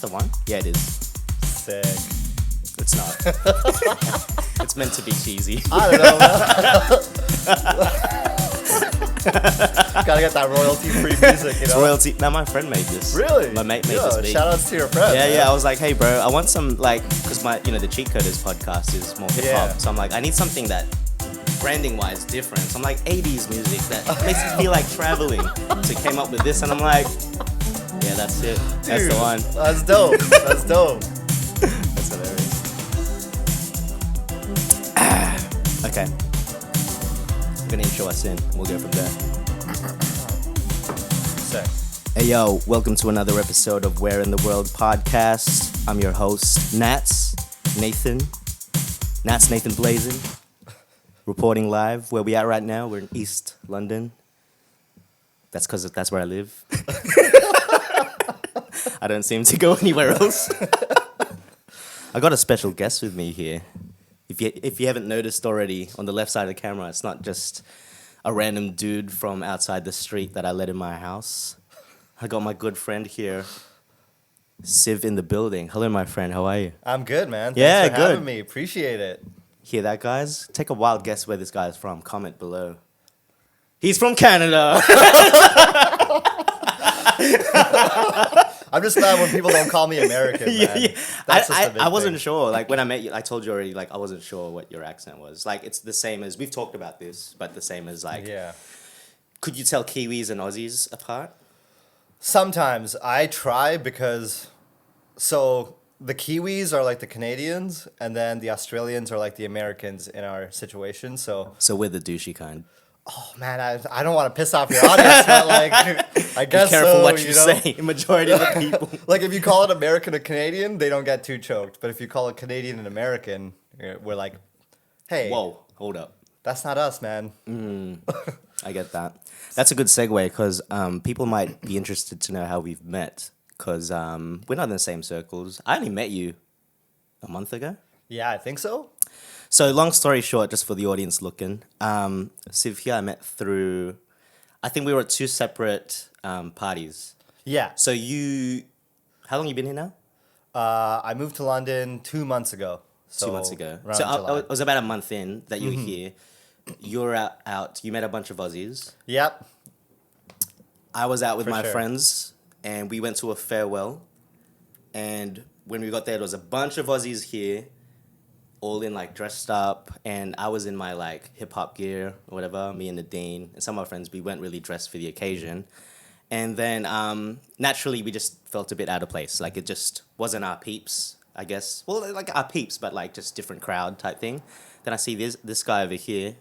the one? Yeah, it is. Sick. It's not. It's meant to be cheesy. I don't know, man. Gotta get that royalty-free music, you know? Royalty. Now, my friend made this. Really? My mate made this beat. Shout outs to your friend. Yeah, man. yeah. I was like, hey, bro, I want some, like, because the Cheat Coders podcast is more hip hop. Yeah. So I'm like, I need something that, branding-wise, different. So I'm like, 80s music that makes me feel like traveling. So he came up with this, and I'm like, yeah, that's it. Dude, that's the one. That's dope. That's dope. That's hilarious. Okay. I'm gonna intro us in. We'll go from there. Sick. Hey yo, welcome to another episode of Where in the World podcast. I'm your host, Natz Nathan Blazing, reporting live. Where we at right now? We're in East London. That's because that's where I live. I don't seem to go anywhere else. I got a special guest with me here. If you haven't noticed already, on the left side of the camera, it's not just a random dude from outside the street that I let in my house. I got my good friend here, Siv, in the building. Hello, my friend. How are you? I'm good, man. Yeah, Thanks for good. having me. Appreciate it. Hear that, guys? Take a wild guess where this guy is from. Comment below. He's from Canada. I'm just glad when people don't call me American, man. Yeah. That's just a big I wasn't thing. sure. Like, when I met you, I told you already, like, I wasn't sure what your accent was. Like, it's the same as, we've talked about this, but the same as, like, Yeah. could you tell Kiwis and Aussies apart? Sometimes I try because, so the Kiwis are like the Canadians, and then the Australians are like the Americans in our situation. So, So we're the douchey kind. oh man, I don't want to piss off your audience, but like, I guess Be careful so, what you know? say. Majority of the people. Like if you call it American or Canadian, they don't get too choked. But if you call it Canadian and American, we're like, hey, Whoa, hold up. that's not us, man. I get that. That's a good segue because people might be interested to know how we've met because we're not in the same circles. I only met you a month ago. Yeah, I think so. So long story short, just for the audience looking, Siv here I met through, I think we were at two separate parties. Yeah. So how long you been here now? I moved to London 2 months ago. So 2 months ago. around So July. I was about a month in that you were here. You're out. You met a bunch of Aussies. Yep. I was out with For my sure. friends, and we went to a farewell. And when we got there, there was a bunch of Aussies here, all in like dressed up, and I was in my like hip hop gear or whatever. Me and Nadine and some of our friends, we weren't really dressed for the occasion. And then naturally, we just felt a bit out of place. Like it just wasn't our peeps, I guess. Well, like our peeps, but like just different crowd type thing. Then I see this guy over here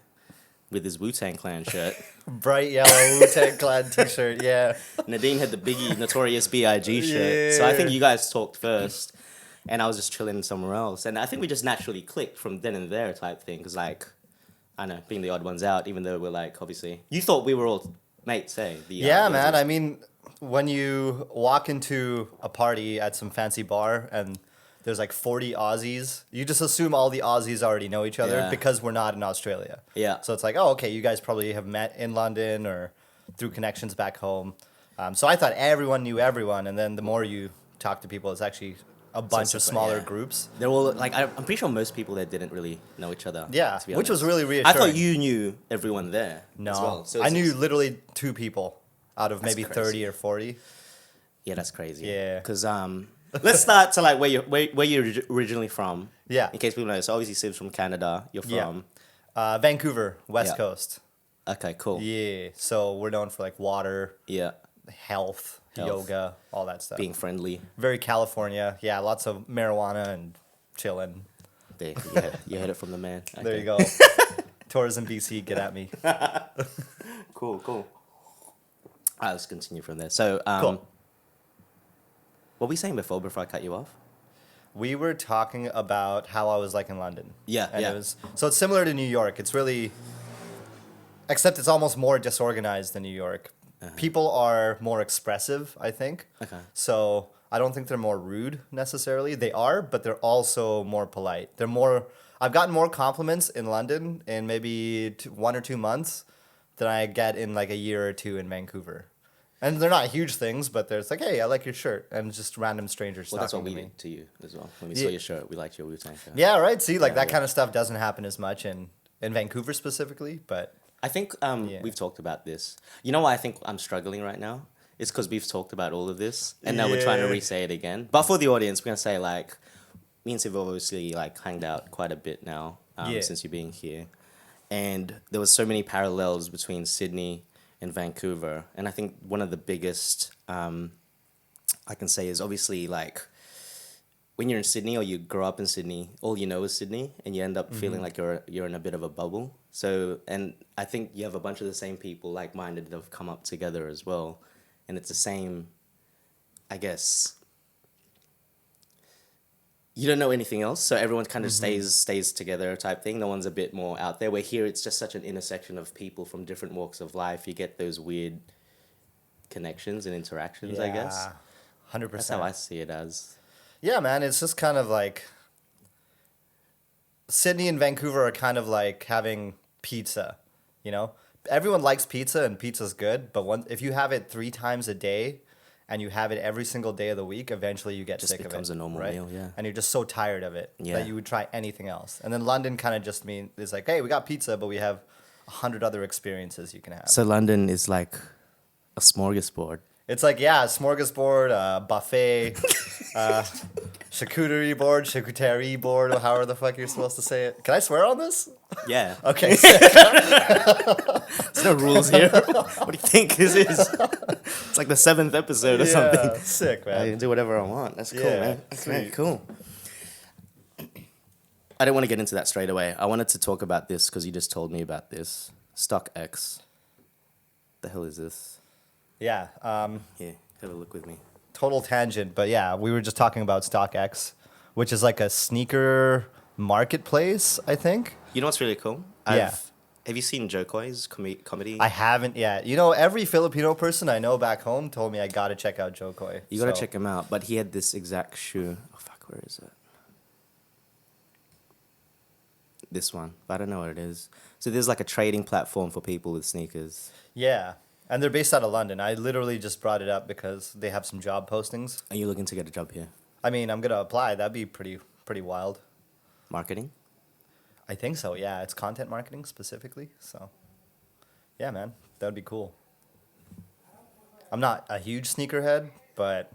with his Wu-Tang Clan shirt. Bright yellow Wu-Tang Clan t-shirt, yeah. Nadine had the Biggie Notorious B.I.G. shirt. So I think you guys talked first, and I was just chilling somewhere else. And I think we just naturally clicked from then and there type thing. Because, like, I don't know, being the odd ones out, even though we're, like, obviously... You thought we were all mates, eh? Yeah, man. I mean, when you walk into a party at some fancy bar and there's like 40 Aussies, you just assume all the Aussies already know each other Yeah. because we're not in Australia. Yeah. So it's like, oh, okay, you guys probably have met in London or through connections back home. So I thought everyone knew everyone, and then the more you talk to people, it's actually a bunch of smaller yeah. groups. They're all, like, I'm pretty sure most people there didn't really know each other. Yeah, to be which was honest. really I reassuring. thought you knew everyone there No, as well. So I it's- knew literally 2 people out of That's maybe crazy. 30 or 40. Yeah, that's crazy. Yeah. Because let's start to like where you're originally from. Yeah. In case people know, so obviously Siv's from Canada. You're Yeah. from. Vancouver, West Yeah. Coast. Okay, cool. Yeah, so we're known for like water, Yeah. health, yoga, all that stuff. Being friendly. Very California. Yeah, lots of marijuana and chilling. There, you heard it from the man. Okay. There you go. Tourism BC, get at me. Cool. All right, let's continue from there. So, Cool. what were we saying before I cut you off? We were talking about how I was like in London. Yeah, And yeah. it was, so it's similar to New York. It's really, except it's almost more disorganized than New York. People are more expressive, I think. Okay. So I don't think they're more rude necessarily. They are, but they're also more polite. They're more. I've gotten more compliments in London in maybe 1 or 2 months than I get in like a year or two in Vancouver. And they're not huge things, but there's like, hey, I like your shirt, and it's just random strangers Well, that's what talking we to me. did to you as well. When we saw your shirt, we liked your Wu-Tang shirt. Yeah, right. See, like that yeah. kind of stuff doesn't happen as much in Vancouver specifically, but I think Yeah. we've talked about this. You know why I think I'm struggling right now? It's because we've talked about all of this, and now we're trying to Yeah. re-say it again. But for the audience, we're gonna say like, me and Siv have obviously like hanged out quite a bit now Yeah. since you being here, and there was so many parallels between Sydney and Vancouver, and I think one of the biggest I can say is obviously like when you're in Sydney or you grow up in Sydney, all you know is Sydney, and you end up feeling like you're in a bit of a bubble. So, and I think you have a bunch of the same people, like-minded, that have come up together as well, and it's the same, I guess. You don't know anything else, so everyone kind of stays together type thing. No one's a bit more out there. Where here, it's just such an intersection of people from different walks of life. You get those weird connections and interactions, I guess. 100%. That's how I see it as. Yeah, man, it's just kind of like Sydney and Vancouver are kind of like having pizza, you know? Everyone likes pizza and pizza's good, but if you have it 3 times a day and you have it every single day of the week, eventually you get Just sick of it. becomes a normal right? meal, yeah. And you're just so tired of it Yeah. that you would try anything else. And then London kind of just is like, hey, we got pizza, but we have 100 other experiences you can have. So London is like a smorgasbord. It's like, yeah, smorgasbord, buffet, charcuterie board, charcuterie board, or however the fuck you're supposed to say it. Can I swear on this? Yeah. Okay. There's no rules here. What do you think this is? It's like the 7th episode or something. Sick, I man. can do whatever I want. That's cool, Yeah, man. That's very sweet. cool. I don't want to get into that straight away. I wanted to talk about this because you just told me about this. StockX. The hell is this? Yeah, Here, have a look with me. total tangent, but yeah, we were just talking about StockX, which is like a sneaker marketplace, I think. You know what's really cool? Yeah. Have you seen Joe Coy's comedy? I haven't yet. You know, every Filipino person I know back home told me I gotta check out Joe Coy. You gotta check him out. But he had this exact shoe. Oh fuck, where is it? This one, but I don't know what it is. So there's like a trading platform for people with sneakers. Yeah, and they're based out of London. I literally just brought it up because they have some job postings. Are you looking to get a job here? I mean, I'm gonna apply. That'd be pretty wild. Marketing? I think so. Yeah, it's content marketing specifically. So, yeah, man, that would be cool. I'm not a huge sneakerhead, but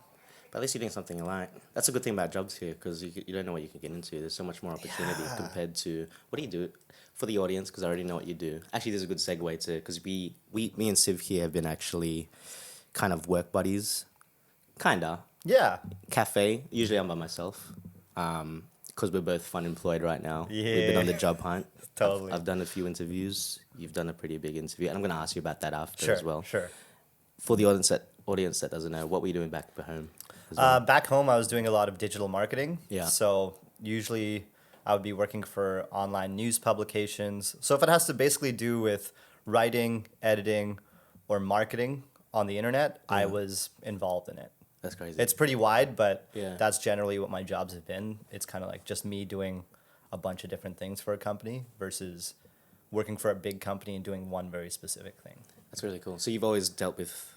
But at least you're doing something you like. That's a good thing about jobs here because you don't know what you can get into. There's so much more opportunity compared to what do you do for the audience? Because I already know what you do. Actually, there's a good segue to because me and Siv here have been actually kind of work buddies, kinda. yeah, Cafe. Usually I'm by myself. Because we're both funemployed right now. We've been on the job hunt. Totally. I've done a few interviews. You've done a pretty big interview, and I'm gonna ask you about that after sure, as well. sure. For the audience that doesn't know, what were you doing back home? as well? Back home, I was doing a lot of digital marketing. Yeah. So usually, I would be working for online news publications. So if it has to basically do with writing, editing, or marketing on the internet, I was involved in it. That's crazy. It's pretty wide, but Yeah. that's generally what my jobs have been. It's kind of like just me doing a bunch of different things for a company versus working for a big company and doing one very specific thing. That's really cool. So you've always dealt with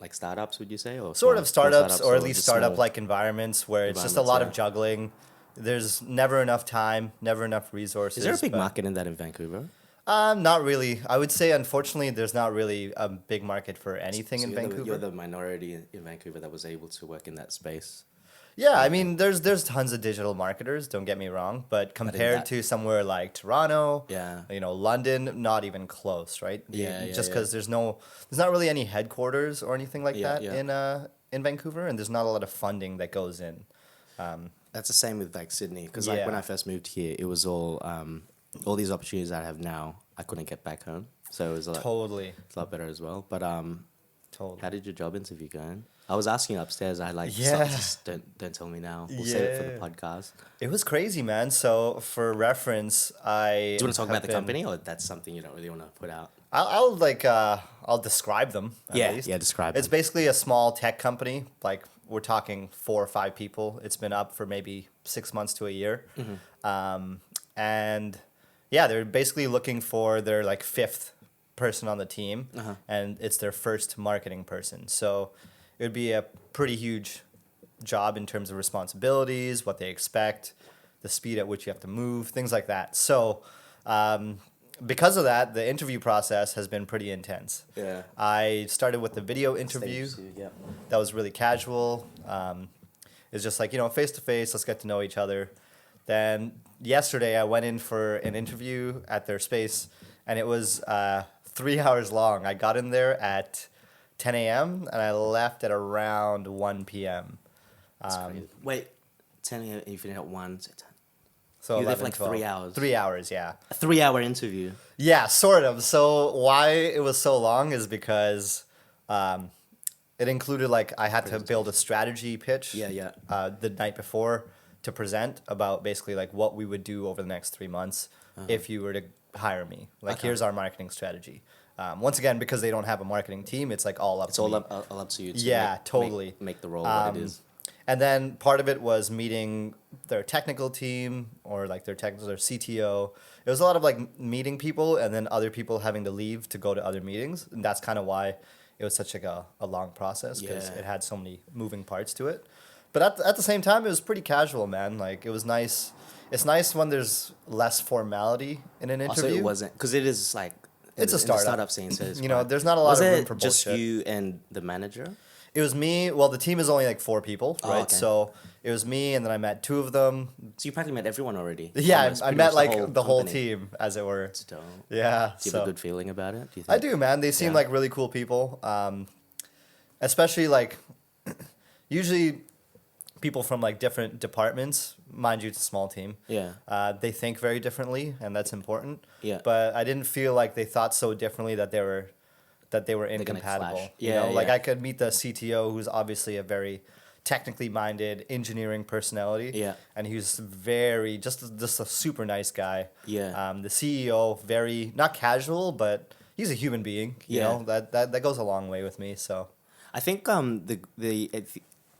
like startups, would you say, or Sort small- of small startups, or at least just small- startup-like environments where it's just a lot of Environments, juggling. There's never enough time, never enough resources. Is there a big but- market in that in Vancouver? Not really. I would say, unfortunately, there's not really a big market for anything So in Vancouver. You're the minority in Vancouver that was able to work in that space. Yeah, I mean, there's tons of digital marketers. Don't get me wrong, but compared that- to somewhere like Toronto, Yeah. you know, London, not even close, right? Yeah, yeah, Just yeah. because there's not really any headquarters or anything like Yeah, that yeah. in Vancouver, and there's not a lot of funding that goes in. That's the same with like Sydney, because like when Yeah. I first moved here, it was all these opportunities I have now, I couldn't get back home, so it was Totally, it's a lot better as well. But totally. how did your job interview go? I was asking upstairs. I like Yeah. just don't tell me now. We'll save it for the Yeah. podcast. It was crazy, man. So for reference, I Do you want to talk have about the been- company, or that's something you don't really want to put out? I'll describe them. At Yeah, least. yeah, describe It's them. basically a small tech company. Like we're talking 4 or 5 people. It's been up for maybe 6 months to a year, and yeah, they're basically looking for their like fifth person on the team, and it's their first marketing person. So it would be a pretty huge job in terms of responsibilities, what they expect, the speed at which you have to move, things like that. So because of that, the interview process has been pretty intense. Yeah. I started with the video interview. That was really casual. It's just like, face to face, let's get to know each other. Then yesterday I went in for an interview at their space, and it was 3 hours long. I got in there at 10 a.m. and I left at around 1 p.m. Wait, 10 a.m. you finished at 1, so 10. So you were there for 12. 3 hours. 3 hours, yeah. A 3-hour interview. Yeah, sort of. So why it was so long is because it included I had to build a strategy pitch. The night before to present about basically what we would do over the next 3 months if you were to hire me. Here's our marketing strategy. Once again, because they don't have a marketing team, it's all up. It's to all me. all up to you. To totally make the role what it is. And then part of it was meeting their technical team or their CTO. It was a lot of meeting people and then other people having to leave to go to other meetings. And that's kind of why it was such a long process, because it had so many moving parts to it. But at the same time, it was pretty casual, man. It was nice. It's nice when there's less formality in an interview. Also, it wasn't, because it is it's a startup scene. So it's there's not a lot of room for bullshit. Was it just you and the manager? It was me. Well, the team is only 4 people, right? Okay. So it was me, and then I met 2 of them. So you practically met everyone already. Yeah, Almost, I met the whole company. team, as it were. It's dope. Yeah. Do you have a good feeling about it? Do you think? I do, man. They seem like really cool people. Especially usually people from different departments. Mind you, it's a small team. Yeah. They think very differently, and that's important. Yeah. But I didn't feel like they thought so differently that they were incompatible. I could meet the CTO, who's obviously a very technically minded engineering personality. Yeah. And he's very just a super nice guy. Yeah. The CEO, very not casual, but he's a human being. You know, that goes a long way with me. So I think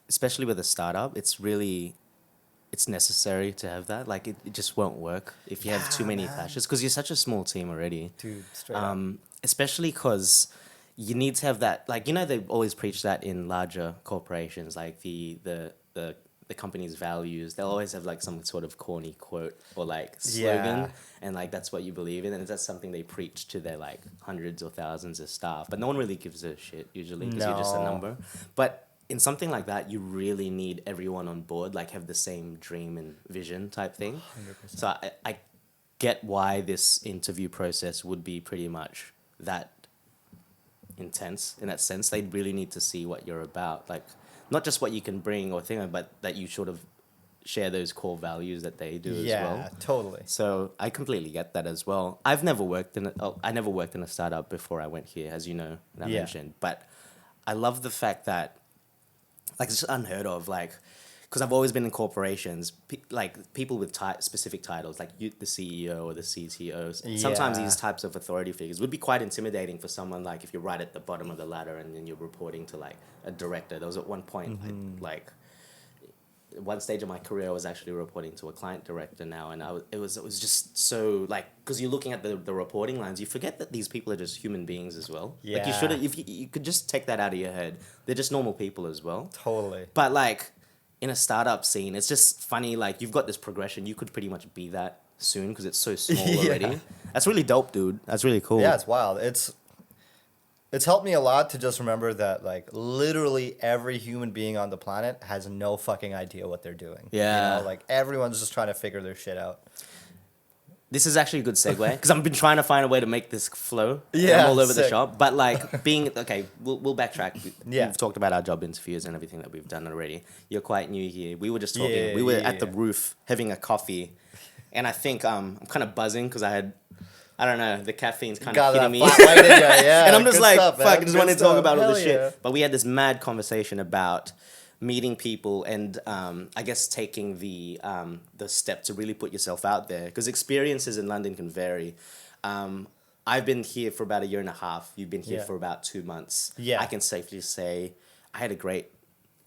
especially with a startup, it's necessary to have that. It just won't work if you have too many clashes, because you're such a small team already. Dude, straight up. Especially because you need to have that. They always preach that in larger corporations, the company's values. They'll always have some sort of corny quote or slogan, and that's what you believe in, and that's something they preach to their hundreds or thousands of staff. But no one really gives a shit usually, because you're just a number. But in something like that, you really need everyone on board, have the same dream and vision type thing. 100%. So I get why this interview process would be pretty much that intense in that sense. They really need to see what you're about, not just what you can bring or thing, but that you sort of share those core values that they do as well. Yeah, totally. So I completely get that as well. I never worked in a startup before I went here, as you know, and I mentioned. But I love the fact that it's just unheard of, because I've always been in corporations, people with specific titles, the CEO or the CTO. Sometimes these types of authority figures would be quite intimidating for someone, if you're right at the bottom of the ladder and then you're reporting to a director. There was at one point, one stage of my career, I was actually reporting to a client director now, and it was just so because you're looking at the reporting lines, you forget that these people are just human beings as well. Yeah. You should, if you could just take that out of your head. They're just normal people as well. Totally. But in a startup scene, it's just funny. You've got this progression. You could pretty much be that soon because it's so small already. That's really dope, dude. That's really cool. Yeah, it's wild. It's helped me a lot to just remember that literally every human being on the planet has no fucking idea what they're doing. Yeah. Everyone's just trying to figure their shit out. This is actually a good segue because I've been trying to find a way to make this flow. Yeah, I'm all over sick. the shop. But we'll backtrack. We've talked about our job interviews and everything that we've done already. You're quite new here. We were just talking. We were at the roof having a coffee, and I think I'm kind of buzzing because I don't know, the caffeine's kind of hitting me. And I'm just fuck, I just want to talk about all this shit. But we had this mad conversation about meeting people and I guess taking the step to really put yourself out there, because experiences in London can vary. I've been here for about 1.5 years. You've been here for about 2 months. I can safely say I had a great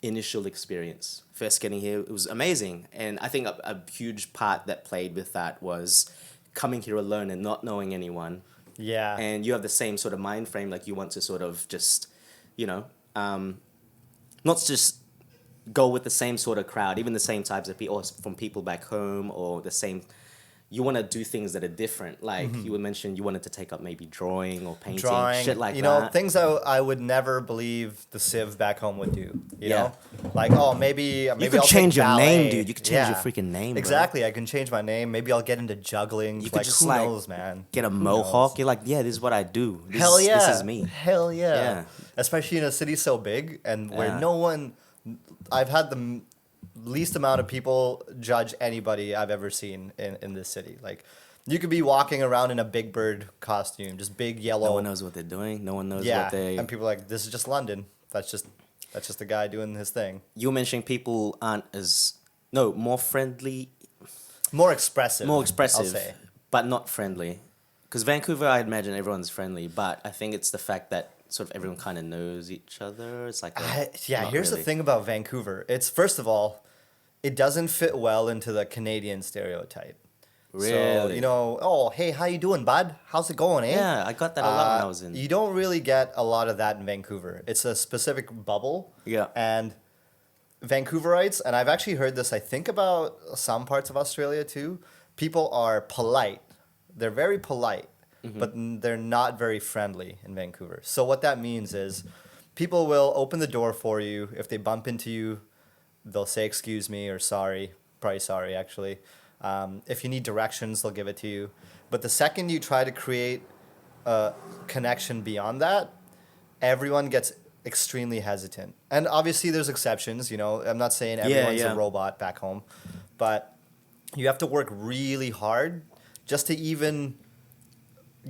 initial experience. First getting here, it was amazing. And I think a huge part that played with that was coming here alone and not knowing anyone, Yeah. And you have the same sort of mind frame, like you want to sort of just, you know, not just go with the same sort of crowd, even the same types of people, or from people back home, or the same. You want to do things that are different. Like you would mention, you wanted to take up maybe drawing or painting, Drawing, shit like you that. know, things I would never believe the Siv back home would do. You Yeah. know, like, oh, maybe You could I'll change take your name, ballet. dude. You could change your freaking name, bro. Exactly, I can change my name. Maybe I'll get into juggling. You could Like, just who like knows, man? get a Who mohawk. knows? You're like, yeah, this is what I do. Hell yeah, This is me. Hell yeah. Yeah. Especially in a city so big and where Yeah. no one. I've had the least amount of people judge anybody I've ever seen in this city. Like, you could be walking around in a Big Bird costume, just big yellow. No one knows what they're doing. No one knows Yeah, what they. and people are like, this is just London. That's just a guy doing his thing. You were mentioning people aren't more friendly, More expressive. more expressive, I'll say. but not friendly. Because Vancouver, I imagine everyone's friendly, but I think it's the fact that sort of everyone kind of knows each other. It's like not Here's really. the thing about Vancouver. It's, first of all, it doesn't fit well into the Canadian stereotype. So, Really? you know, oh, hey, how you doing, bud? How's it going, eh? Yeah, I got that a lot when I was in. You don't really get a lot of that in Vancouver. It's a specific bubble. Yeah. And Vancouverites, and I've actually heard this, I think, about some parts of Australia too, people are polite. They're very polite, but they're not very friendly in Vancouver. So what that means is people will open the door for you. If they bump into you, they'll say, excuse me, or sorry. Probably sorry, actually. If you need directions, they'll give it to you. But the second you try to create a connection beyond that, everyone gets extremely hesitant. And obviously there's exceptions, you know. I'm not saying everyone's a robot back home, but you have to work really hard just to even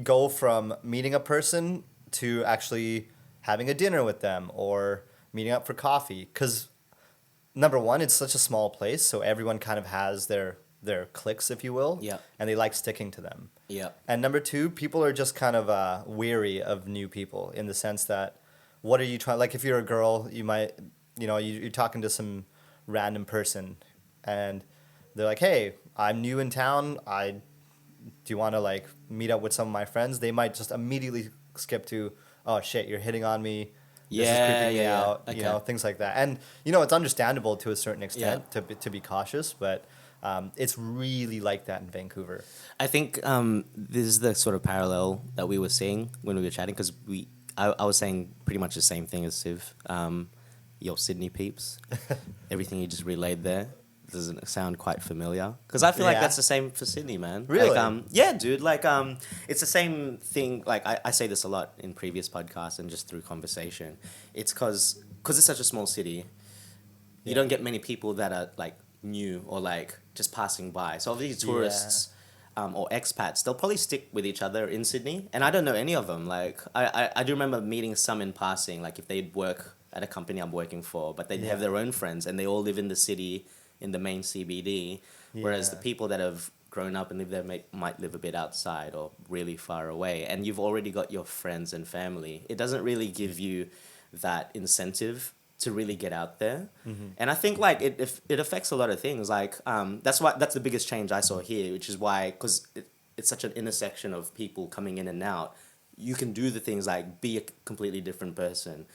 go from meeting a person to actually having a dinner with them or meeting up for coffee. Because number one, it's such a small place, so everyone kind of has their cliques, if you will, Yeah. and they like sticking to them. Yeah. And number two, people are just kind of weary of new people in the sense that, what are you trying? Like, if you're a girl, you might, you know, you're talking to some random person, and they're like, "Hey, I'm new in town. Do you want to like meet up with some of my friends?" They might just immediately skip to, "Oh shit, you're hitting on me. This is creeping me out." Okay. You know, things like that. And you know, it's understandable to a certain extent to be cautious, but it's really like that in Vancouver. I think this is the sort of parallel that we were seeing when we were chatting, because I was saying pretty much the same thing as Siv. Your Sydney peeps, everything you just relayed there doesn't sound quite familiar, because I feel like Yeah. that's the same for Sydney, man. Really? Like, yeah, dude. Like, it's the same thing. Like, I say this a lot in previous podcasts and just through conversation. It's because it's such a small city. You don't get many people that are like new or like just passing by. So obviously tourists or expats, they'll probably stick with each other in Sydney. And I don't know any of them. Like, I do remember meeting some in passing, like if they'd work at a company I'm working for, but they'd have their own friends and they all live in the city, in the main CBD. Whereas the people that have grown up and live there might live a bit outside or really far away. And you've already got your friends and family. It doesn't really give you that incentive to really get out there. And I think like it affects a lot of things. Like that's the biggest change I saw here, which is why, because it's such an intersection of people coming in and out. You can do the things like be a completely different person,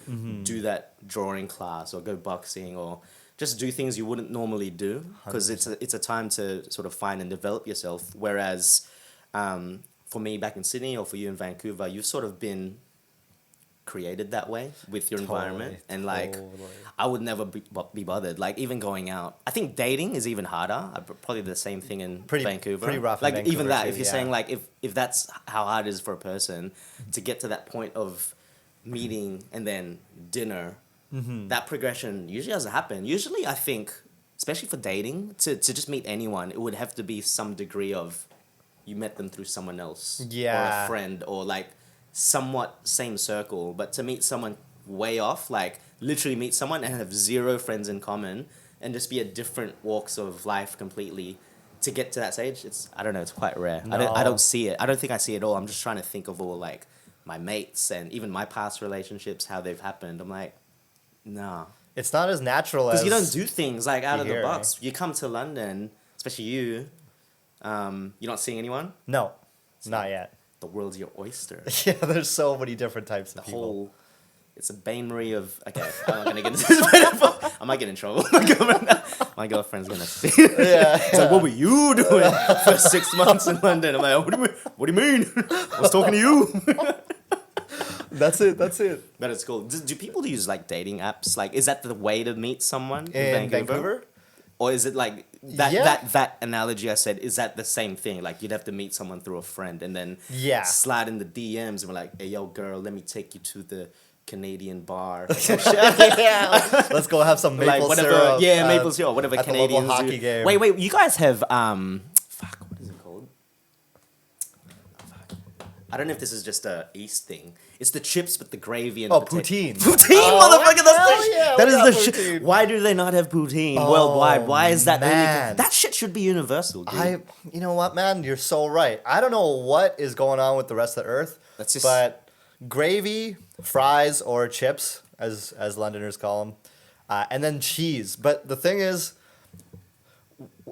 do that drawing class or go boxing or just do things you wouldn't normally do, because it's a time to sort of find and develop yourself. Whereas for me back in Sydney or for you in Vancouver, you've sort of been created that way with your environment, and like I would never be bothered like even going out. I think dating is even harder. Probably the same thing in Vancouver. Pretty rough in like Vancouver even that too, if you're saying like if that's how hard it is for a person to get to that point of meeting and then dinner, that progression usually doesn't happen. Usually I think, especially for dating, to just meet anyone, it would have to be some degree of you met them through someone else or a friend or like somewhat same circle. But to meet someone way off, like literally meet someone and have zero friends in common and just be at different walks of life completely, to get to that stage, I don't know, it's quite rare. I don't see it. I don't think I see it all. I'm just trying to think of all like my mates and even my past relationships, how they've happened. I'm like, nah. It's not as natural as... Because you don't do things like out of the hear, box. You come to London, especially you, you're not seeing anyone? No, not yet. the world's your oyster. Yeah, there's so many different types of The people. whole, it's a Bain Marie of, okay, I'm not gonna get into this, but I might get in trouble. My girlfriend's gonna see. Yeah. It's like, what were you doing for 6 months in London? I'm like, what do you mean? I was talking to you. That's it. But it's cool. Do people use like dating apps? Like, is that the way to meet someone In Vancouver? Or is it like that, Yeah. that analogy I said, is that the same thing? Like, you'd have to meet someone through a friend and then Yeah. slide in the DMs and be like, hey, yo, girl, let me take you to the Canadian bar. Yeah. Let's go have some maple Like, whatever. syrup. Yeah, maple syrup. Whatever at the local Canadians hockey do. game. Wait, you guys have, fuck, what is it called? I don't know if this is just a East thing. It's the chips with the gravy and poutine. Poutine, Oh, motherfucker. That's hell the shit. yeah, That we is got the shit. poutine. Why do they not have poutine worldwide? Why is that man. that shit should be universal, dude. You know what, man? You're so right. I don't know what is going on with the rest of the earth, That's just- but gravy, fries, or chips, as Londoners call them, and then cheese. But the thing is,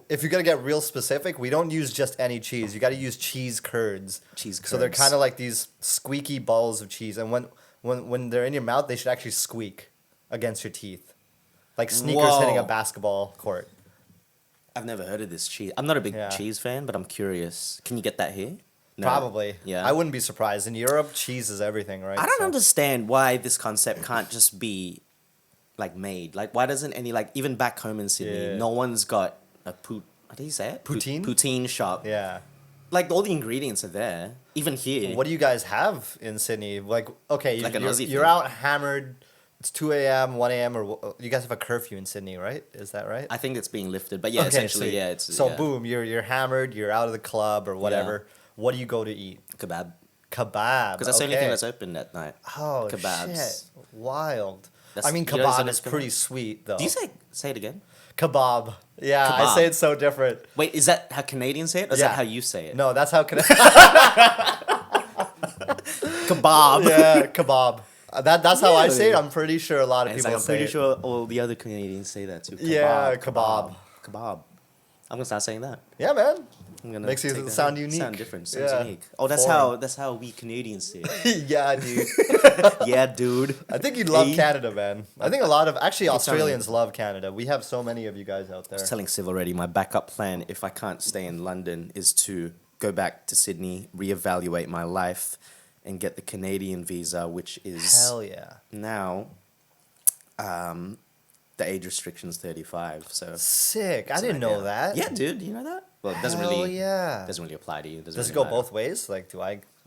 if you're gonna get real specific, we don't use just any cheese. You got to use cheese curds. Cheese So they're curds. kind of like these squeaky balls of cheese, and when they're in your mouth, they should actually squeak against your teeth, like sneakers hitting a Whoa. basketball court. I've never heard of this cheese. I'm not a big Yeah. cheese fan, but I'm curious. Can you get that here? No. Probably. Yeah. I wouldn't be surprised. In Europe, cheese is everything, right? I don't So- understand why this concept can't just be like made. Like, why doesn't any, like, even back home in Sydney, Yeah. no one's got a what do you say it? Poutine? Poutine shop. Yeah. Like, all the ingredients are there. Even here. What do you guys have in Sydney? Like, okay, Like an you're, Aussie you're thing. out hammered. It's 2 a.m., 1 a.m., or you guys have a curfew in Sydney, right? Is that right? I think it's being lifted, but yeah, Okay, essentially, sweet. yeah. It's So yeah. boom, you're hammered. You're out of the club or whatever. What do you go to eat? Kebab. Kebab. Because that's the only okay. thing that's open at night. Oh Kebabs. shit! Wild. That's- I mean, you know, kebab it's is kebab? pretty sweet though. Do you say it again? kebab? Yeah, I Kebab. say it so different. Wait, is that how Canadians say it? Or is Yeah. that how you say it? No, that's how can. Kebab. Yeah, kebab. That's how I say it. Really? I'm pretty sure a lot of It's people like, I'm say pretty it. sure all the other Canadians say that too. Kebab, Yeah, kebab. Kebab. I'm gonna start saying that. Yeah, man. I'm gonna Makes you take that. sound unique. Sound different. Sounds Yeah. unique. Oh, Foreign. that's how we Canadians say it. Yeah, dude. Yeah, dude. I think you'd love Hey. Canada, man. I think a lot of actually Keep telling Australians love Canada. We have so many of you guys out there. I was telling Siv already, my backup plan, if I can't stay in London, is to go back to Sydney, reevaluate my life, and get the Canadian visa, which is Hell yeah. now the age restriction's 35. So Sick. I so, didn't know that. Yeah, dude, you know that? Well, it doesn't Hell really yeah. doesn't really apply to you. Does really it go matter. both ways? Like,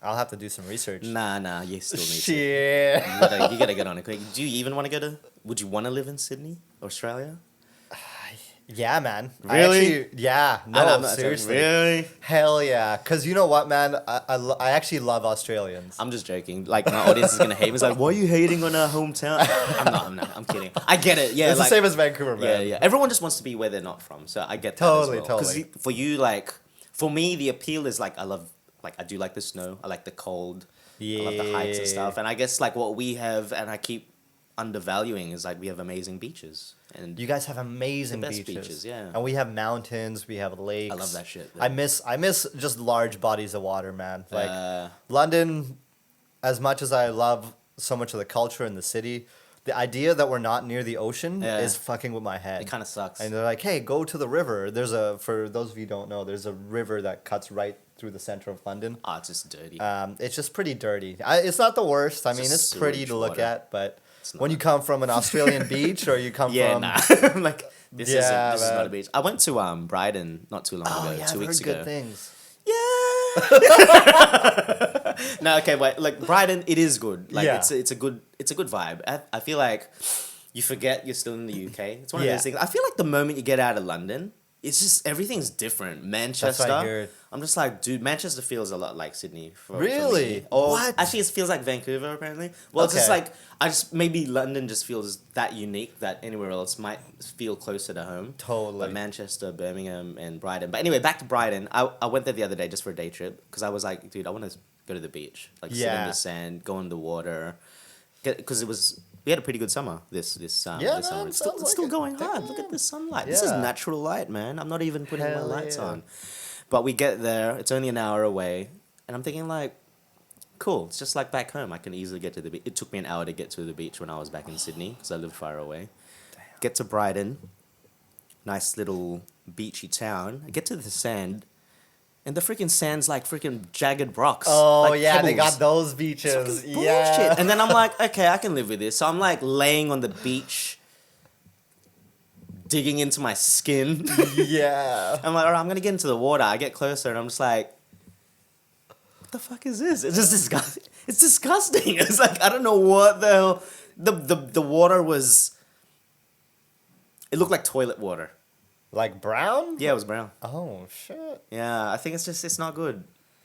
I'll have to do some research. Nah, you still need to. Shit. You gotta get on it quick. Do you even want to go to? Would you want to live in Sydney, Australia? Yeah, man. Really? Yeah. I know, No, I'm not joking. seriously. Really? Hell yeah. Because you know what, man? I actually love Australians. I'm just joking. Like, my audience is gonna hate me. It's like, why are you hating on our hometown? I'm not. I'm kidding. I get it. Yeah, It's like, the same as Vancouver, man. yeah. Everyone just wants to be where they're not from, so I get that Totally, as well. totally. For you, like, for me, the appeal is like I do like the snow. I like the cold. I love the hikes and Yeah. stuff. And I guess like what we have, and I keep undervaluing, is like we have amazing beaches. And You guys have amazing The best beaches. beaches, yeah. And we have mountains, we have lakes. I love that shit. I miss just large bodies of water, man. Like Uh, London, as much as I love so much of the culture in the city, the idea that we're not near the ocean Yeah. is fucking with my head. it kind of sucks. And they're like, "Hey, go to the river." For those of you who don't know, there's a river that cuts right through the center of London. Oh, it's just dirty. It's just pretty dirty. It's not the worst. I mean, just it's pretty sewage to look water. at, but It's when not. you come from an Australian beach or you come Yeah, from nah. Like this Yeah, isn't. This is not man. a beach. I went to Brighton not too long oh ago. yeah, 2 I've weeks heard ago. good things. Yeah. No, okay, wait. Like Brighton, it is good. Like Yeah. it's a good vibe. I feel like you forget you're still in the UK. It's one of Yeah. those things. I feel like the moment you get out of London, it's just everything's different. Manchester. That's what I heard. I'm just like, dude, Manchester feels a lot like Sydney. For Really? me. Or What? actually, it feels like Vancouver. Apparently, well, it's just Okay. like maybe London just feels that unique that anywhere else might feel closer to home. Totally. But Manchester, Birmingham, and Brighton. But anyway, back to Brighton. I went there the other day just for a day trip because I was like, dude, I want to go to the beach, like sit in Yeah. the sand, go in the water, because we had a pretty good summer this Yeah, summer. man, It's still, sounds it's like still it. going hard. Look at the sunlight. This is Yeah. natural light, man. I'm not even putting Hell my lights yeah. on. But we get there. It's only an hour away, and I'm thinking like, cool. It's just like back home. I can easily get to the beach. It took me an hour to get to the beach when I was back in Sydney because I lived far away. Damn. Get to Brighton, nice little beachy town. I get to the sand, and the freaking sand's like freaking jagged rocks. Oh like yeah, they pebbles. got those It's beaches. fucking Yeah. bullshit. And then I'm like, okay, I can live with this. So I'm like laying on the beach, digging into my skin. Yeah. I'm like, all right, I'm gonna get into the water. I get closer, and I'm just like, what the fuck is this? It's just disgusting. It's disgusting. It's like I don't know what the hell. The water was. It looked like toilet water. Like brown? Yeah, it was brown. Oh shit. Yeah, I think it's not good.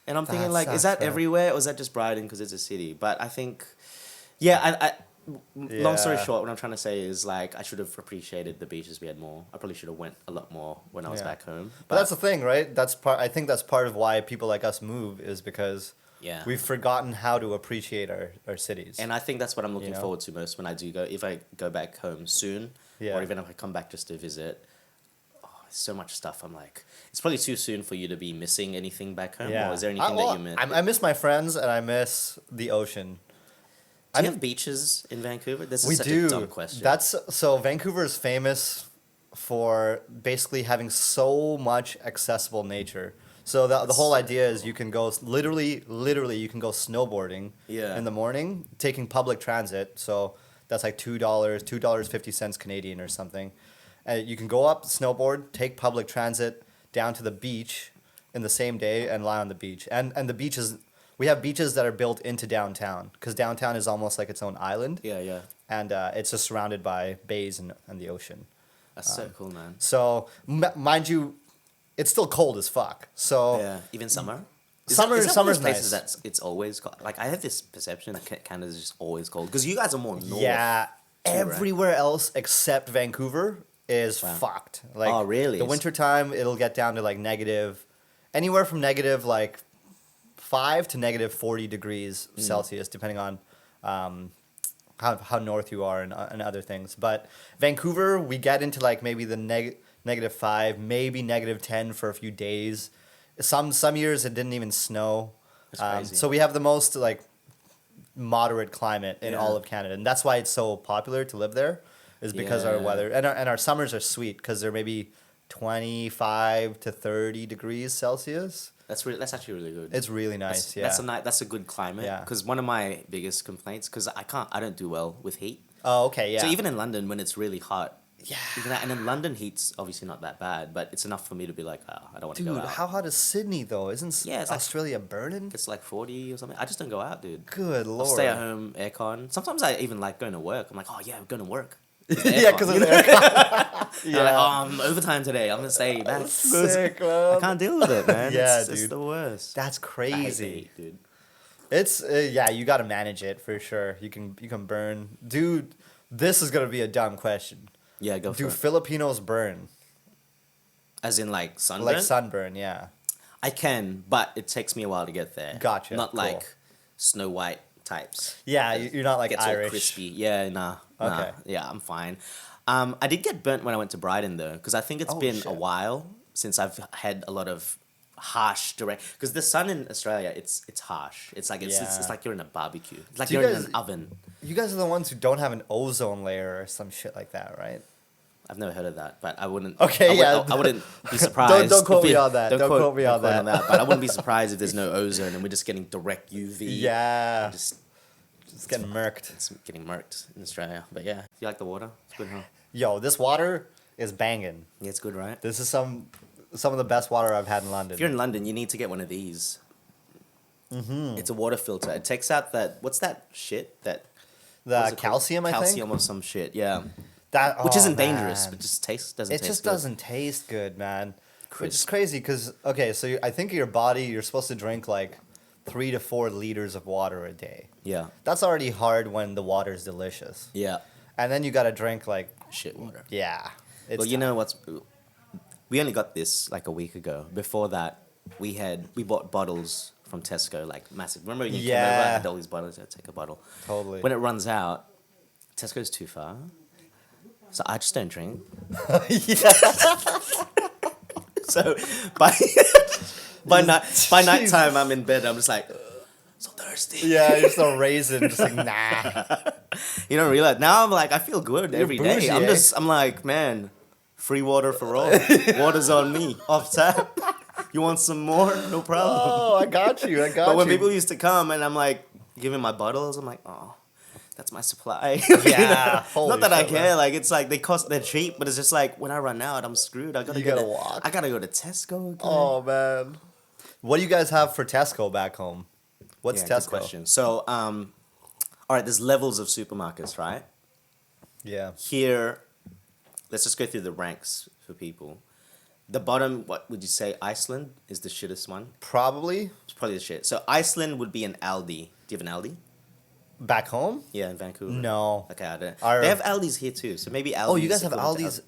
And I'm thinking That like, is sucks, that man. everywhere or is that just Brighton because it's a city? But I think, yeah, long story Yeah. short, what I'm trying to say is like I should have appreciated the beaches we had more. I probably should have went a lot more when I was Yeah. back home. But that's the thing, right? That's part. I think that's part of why people like us move is because yeah. we've forgotten how to appreciate our cities. And I think that's what I'm looking You know? forward to most when I do go. If I go back home soon, Yeah. or even if I come back just to visit, oh, so much stuff. I'm like, it's probably too soon for you to be missing anything back home. Or is there anything that you miss? I miss my friends and I miss the ocean. Do you have beaches in Vancouver? This is We such do. a dumb question. That's so Vancouver is famous for basically having so much accessible nature. So the whole idea is you can go literally you can go snowboarding Yeah. in the morning, taking public transit. So that's like $2.50 Canadian or something. And you can go up, snowboard, take public transit down to the beach in the same day and lie on the beach. And the beaches, we have beaches that are built into downtown because downtown is almost like its own island. yeah, yeah. And it's just surrounded by bays and the ocean. That's so cool, man. So, mind you, it's still cold as fuck. So, Yeah, even summer. Summer's one of those nice. places that's it's always cold. Like I have this perception that Canada's just always cold because you guys are more north. yeah, right? everywhere else except Vancouver is Wow. fucked. Like, Oh, really? The wintertime, it'll get down to like anywhere from negative like 5 to negative 40 degrees Celsius, depending on how north you are and other things. But Vancouver, we get into like maybe the negative 5, maybe negative 10 for a few days. Some years it didn't even snow. That's crazy. So we have the most like moderate climate in Yeah. all of Canada, and that's why it's so popular to live there. Is because our Yeah. weather and our summers are sweet because they're maybe 25 to 30 degrees Celsius. That's actually really good. It's really nice. That's a good climate. Yeah. Because one of my biggest complaints, because I don't do well with heat. Oh, okay, yeah. So even in London when it's really hot, yeah. even that, and in London heat's obviously not that bad, but it's enough for me to be like, oh, I don't want to go Dude, out. how hot is Sydney though? Isn't Yeah, it's like- Australia burning? It's like 40 or something. I just don't go out, dude. Good I'll lord. stay at home, aircon. Sometimes I even like going to work. I'm like, oh yeah, I'm going to work. Yeah, because of the aircon. Yeah. Like, oh, I'm overtime today. I'm gonna stay back. Sick, I man. can't deal with it, man. Yeah, it's dude. the worst. That's I hate the crazy. heat, dude. It's yeah, you got to manage it for sure. You can burn, dude. This is gonna be a dumb question. Yeah, go for Do it. Filipinos burn? As in like sunburn? Like sunburn, yeah. I can, but it takes me a while to get there. Gotcha, Not cool. like Snow White types. Yeah, you're not like Gets all Irish. crispy. Yeah, nah. Okay. Yeah, I'm fine. I did get burnt when I went to Brighton though, because I think it's Oh, been shit. a while since I've had a lot of harsh direct. Because the sun in Australia, it's harsh. It's like it's Yeah. like you're in a barbecue. It's like Do you you're in guys- an oven. You guys are the ones who don't have an ozone layer or some shit like that, right? I've never heard of that, but I wouldn't. Okay, I yeah. wouldn't be surprised. Don't quote if me it- on that. Don't quote me on that. But I wouldn't be surprised if there's no ozone and we're just getting direct UV. Yeah, Just just getting murked. it's getting murked in Australia. But yeah, you like the water? It's good, huh? Yo, this water is banging. Yeah, it's good, right? This is some of the best water I've had in London. If you're in London, you need to get one of these. Mm-hmm. It's a water filter. It takes out that what's that shit that the what's it called? calcium, I think. calcium or some shit. Yeah, That which oh, isn't dangerous, man. but just doesn't. It taste just good. doesn't taste good, man. Which is Crisp. crazy because okay, so I think your body you're supposed to drink like 3 to 4 liters of water a day. Yeah, That's already hard when the water's delicious, yeah, and then you gotta drink like shit water. yeah. It's Well, you know what's? We only got this like a week ago. Before that, we bought bottles from Tesco, like massive. Remember when you came over? I Yeah. had all these bottles. I'd take a bottle. Totally. When it runs out, Tesco's too far, so I just don't drink. yeah. So by nighttime, I'm in bed. I'm just like so thirsty. thirsty. Yeah, you're still raisin, just like nah. You don't realize. Now I'm like, I feel good every day. bougie, I'm eh? I'm like, man, free water for all. Water's on me, off tap. You want some more? No problem. Oh, I got you. I got But when you. people used to come and I'm like giving my bottles, I'm like, oh, that's my supply. Yeah, holy Not that I shit, care. man. Like it's like they're cheap, but it's just like when I run out, I'm screwed. I gotta You gotta walk. I gotta go to Tesco. Again. Oh man, what do you guys have for Tesco back home? What's Yeah, Tesco? good question. So, all right, there's levels of supermarkets, right? Yeah, Here, let's just go through the ranks for people. The bottom, what would you say? Iceland is the shittest one. probably It's probably the shit. So Iceland would be an Aldi. Do you have an Aldi? back home. Yeah, in Vancouver. No. Okay, I don't. Our- They have Aldis here too. So maybe Aldi. Oh, you guys have Aldi's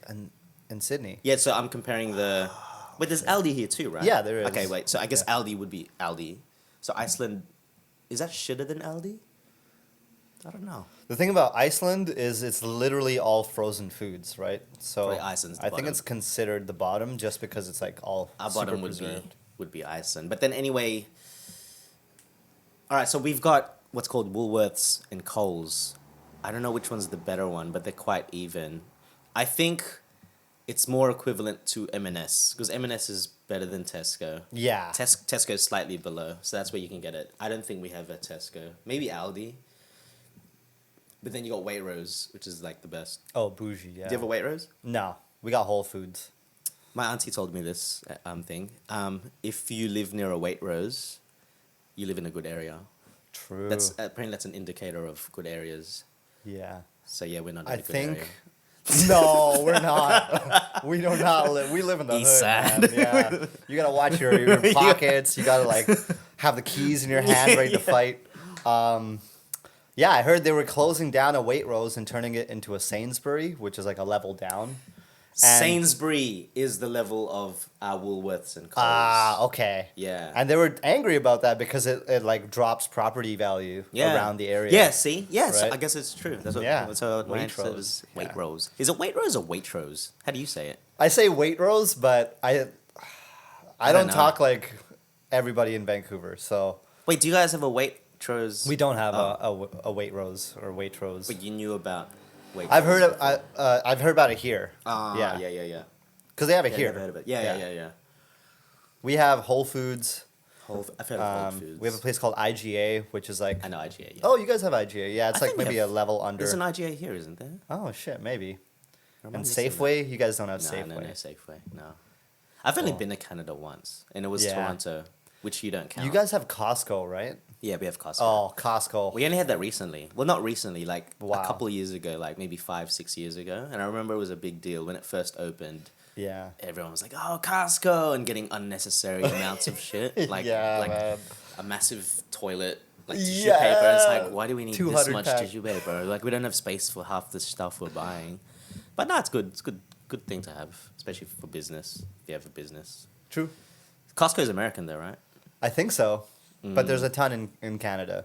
in Sydney. Yeah, so I'm comparing the. But there's Aldi here too, right? Yeah, there is. Okay, wait. So I guess Yeah. Aldi would be Aldi. So Iceland, is that shitter than Aldi? I don't know. The thing about Iceland is it's literally all frozen foods, right? So Probably Iceland's the I think bottom. it's considered the bottom just because it's like all Our super bottom preserved. would be Iceland. But then anyway, all right. So we've got what's called Woolworths and Coles. I don't know which one's the better one, but they're quite even. I think it's more equivalent to M&S because M&S is better than Tesco. Yeah. Tesco's slightly below, so that's where you can get it. I don't think we have a Tesco. Maybe Aldi. But then you got Waitrose, which is like the best. Oh, bougie, yeah. Do you have a Waitrose? No, we got Whole Foods. My auntie told me this thing. If you live near a Waitrose, you live in a good area. True. That's apparently that's an indicator of good areas. Yeah. So yeah, we're not in I a good think. area. No, we're not. We do not live. We live in the East hood, side. man. Yeah. You gotta watch your pockets. You gotta like have the keys in your hand, ready to fight. Yeah, I heard they were closing down a Waitrose and turning it into a Sainsbury, which is like a level down. And- Sainsbury is the level of Woolworths and Coles. Ah, okay. Yeah. And they were angry about that because it like drops property value around the area. Yeah, see? Yeah, so Right? I guess it's true. That's what, Yeah. that's what my answer Waitrose. was. Yeah. Waitrose. Is it Waitrose or Waitrose? How do you say it? I say Waitrose, but I don't don't know. talk like everybody in Vancouver, so Wait, do you guys have a Waitrose? we don't have Oh. a Waitrose or Waitrose. But you knew about Waitrose. I've heard I've heard about it here. Yeah, yeah. Because they have it Yeah, here. never heard of it. Yeah. We have Whole Foods. I've heard of Whole Foods. We have a place called IGA, which is like I know IGA. Yeah. oh, you guys have IGA? Yeah, it's I like think we maybe have- a level under. There's an IGA here, isn't there? Oh shit, maybe. I And remember seeing Safeway, you guys don't have that. Safeway. No, Safeway. No. I've only Oh. been to Canada once, and it was Yeah. Toronto, which you don't count. You guys have Costco, right? Yeah, we have Costco. Oh, Costco. We only had that recently. Well, not recently, like Wow. a couple of years ago, like maybe 5, 6 years ago. And I remember it was a big deal when it first opened. Yeah. Everyone was like, "Oh, Costco," and getting unnecessary amounts of shit, like Yeah, like man. a massive toilet, like tissue paper. And it's Yeah. like, why do we need this 200 much pack. tissue paper? Like, we don't have space for half the stuff we're buying. But no, it's good. It's good thing to have, especially for business. If you have a business. True. Costco's American, though, right? I think so. But Mm. there's a ton in Canada.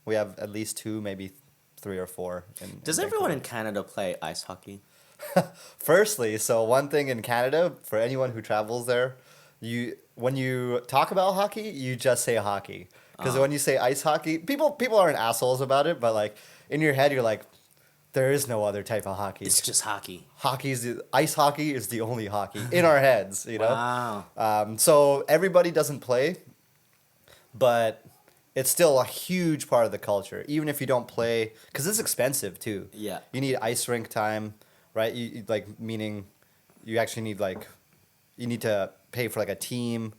We have at least 2, maybe 3 or 4. Does everyone in Canada play ice hockey? Firstly, so one thing in Canada, for anyone who travels there, when you talk about hockey, you just say hockey. Because when you say ice hockey, people aren't assholes about it, but like in your head, you're like, there is no other type of hockey. It's just hockey. Ice hockey is the only hockey in our heads, you know? Wow. So everybody doesn't play, but it's still a huge part of the culture, even if you don't play, because it's expensive too. Yeah. You need ice rink time, right? You like meaning you actually need like you need to pay for like a team.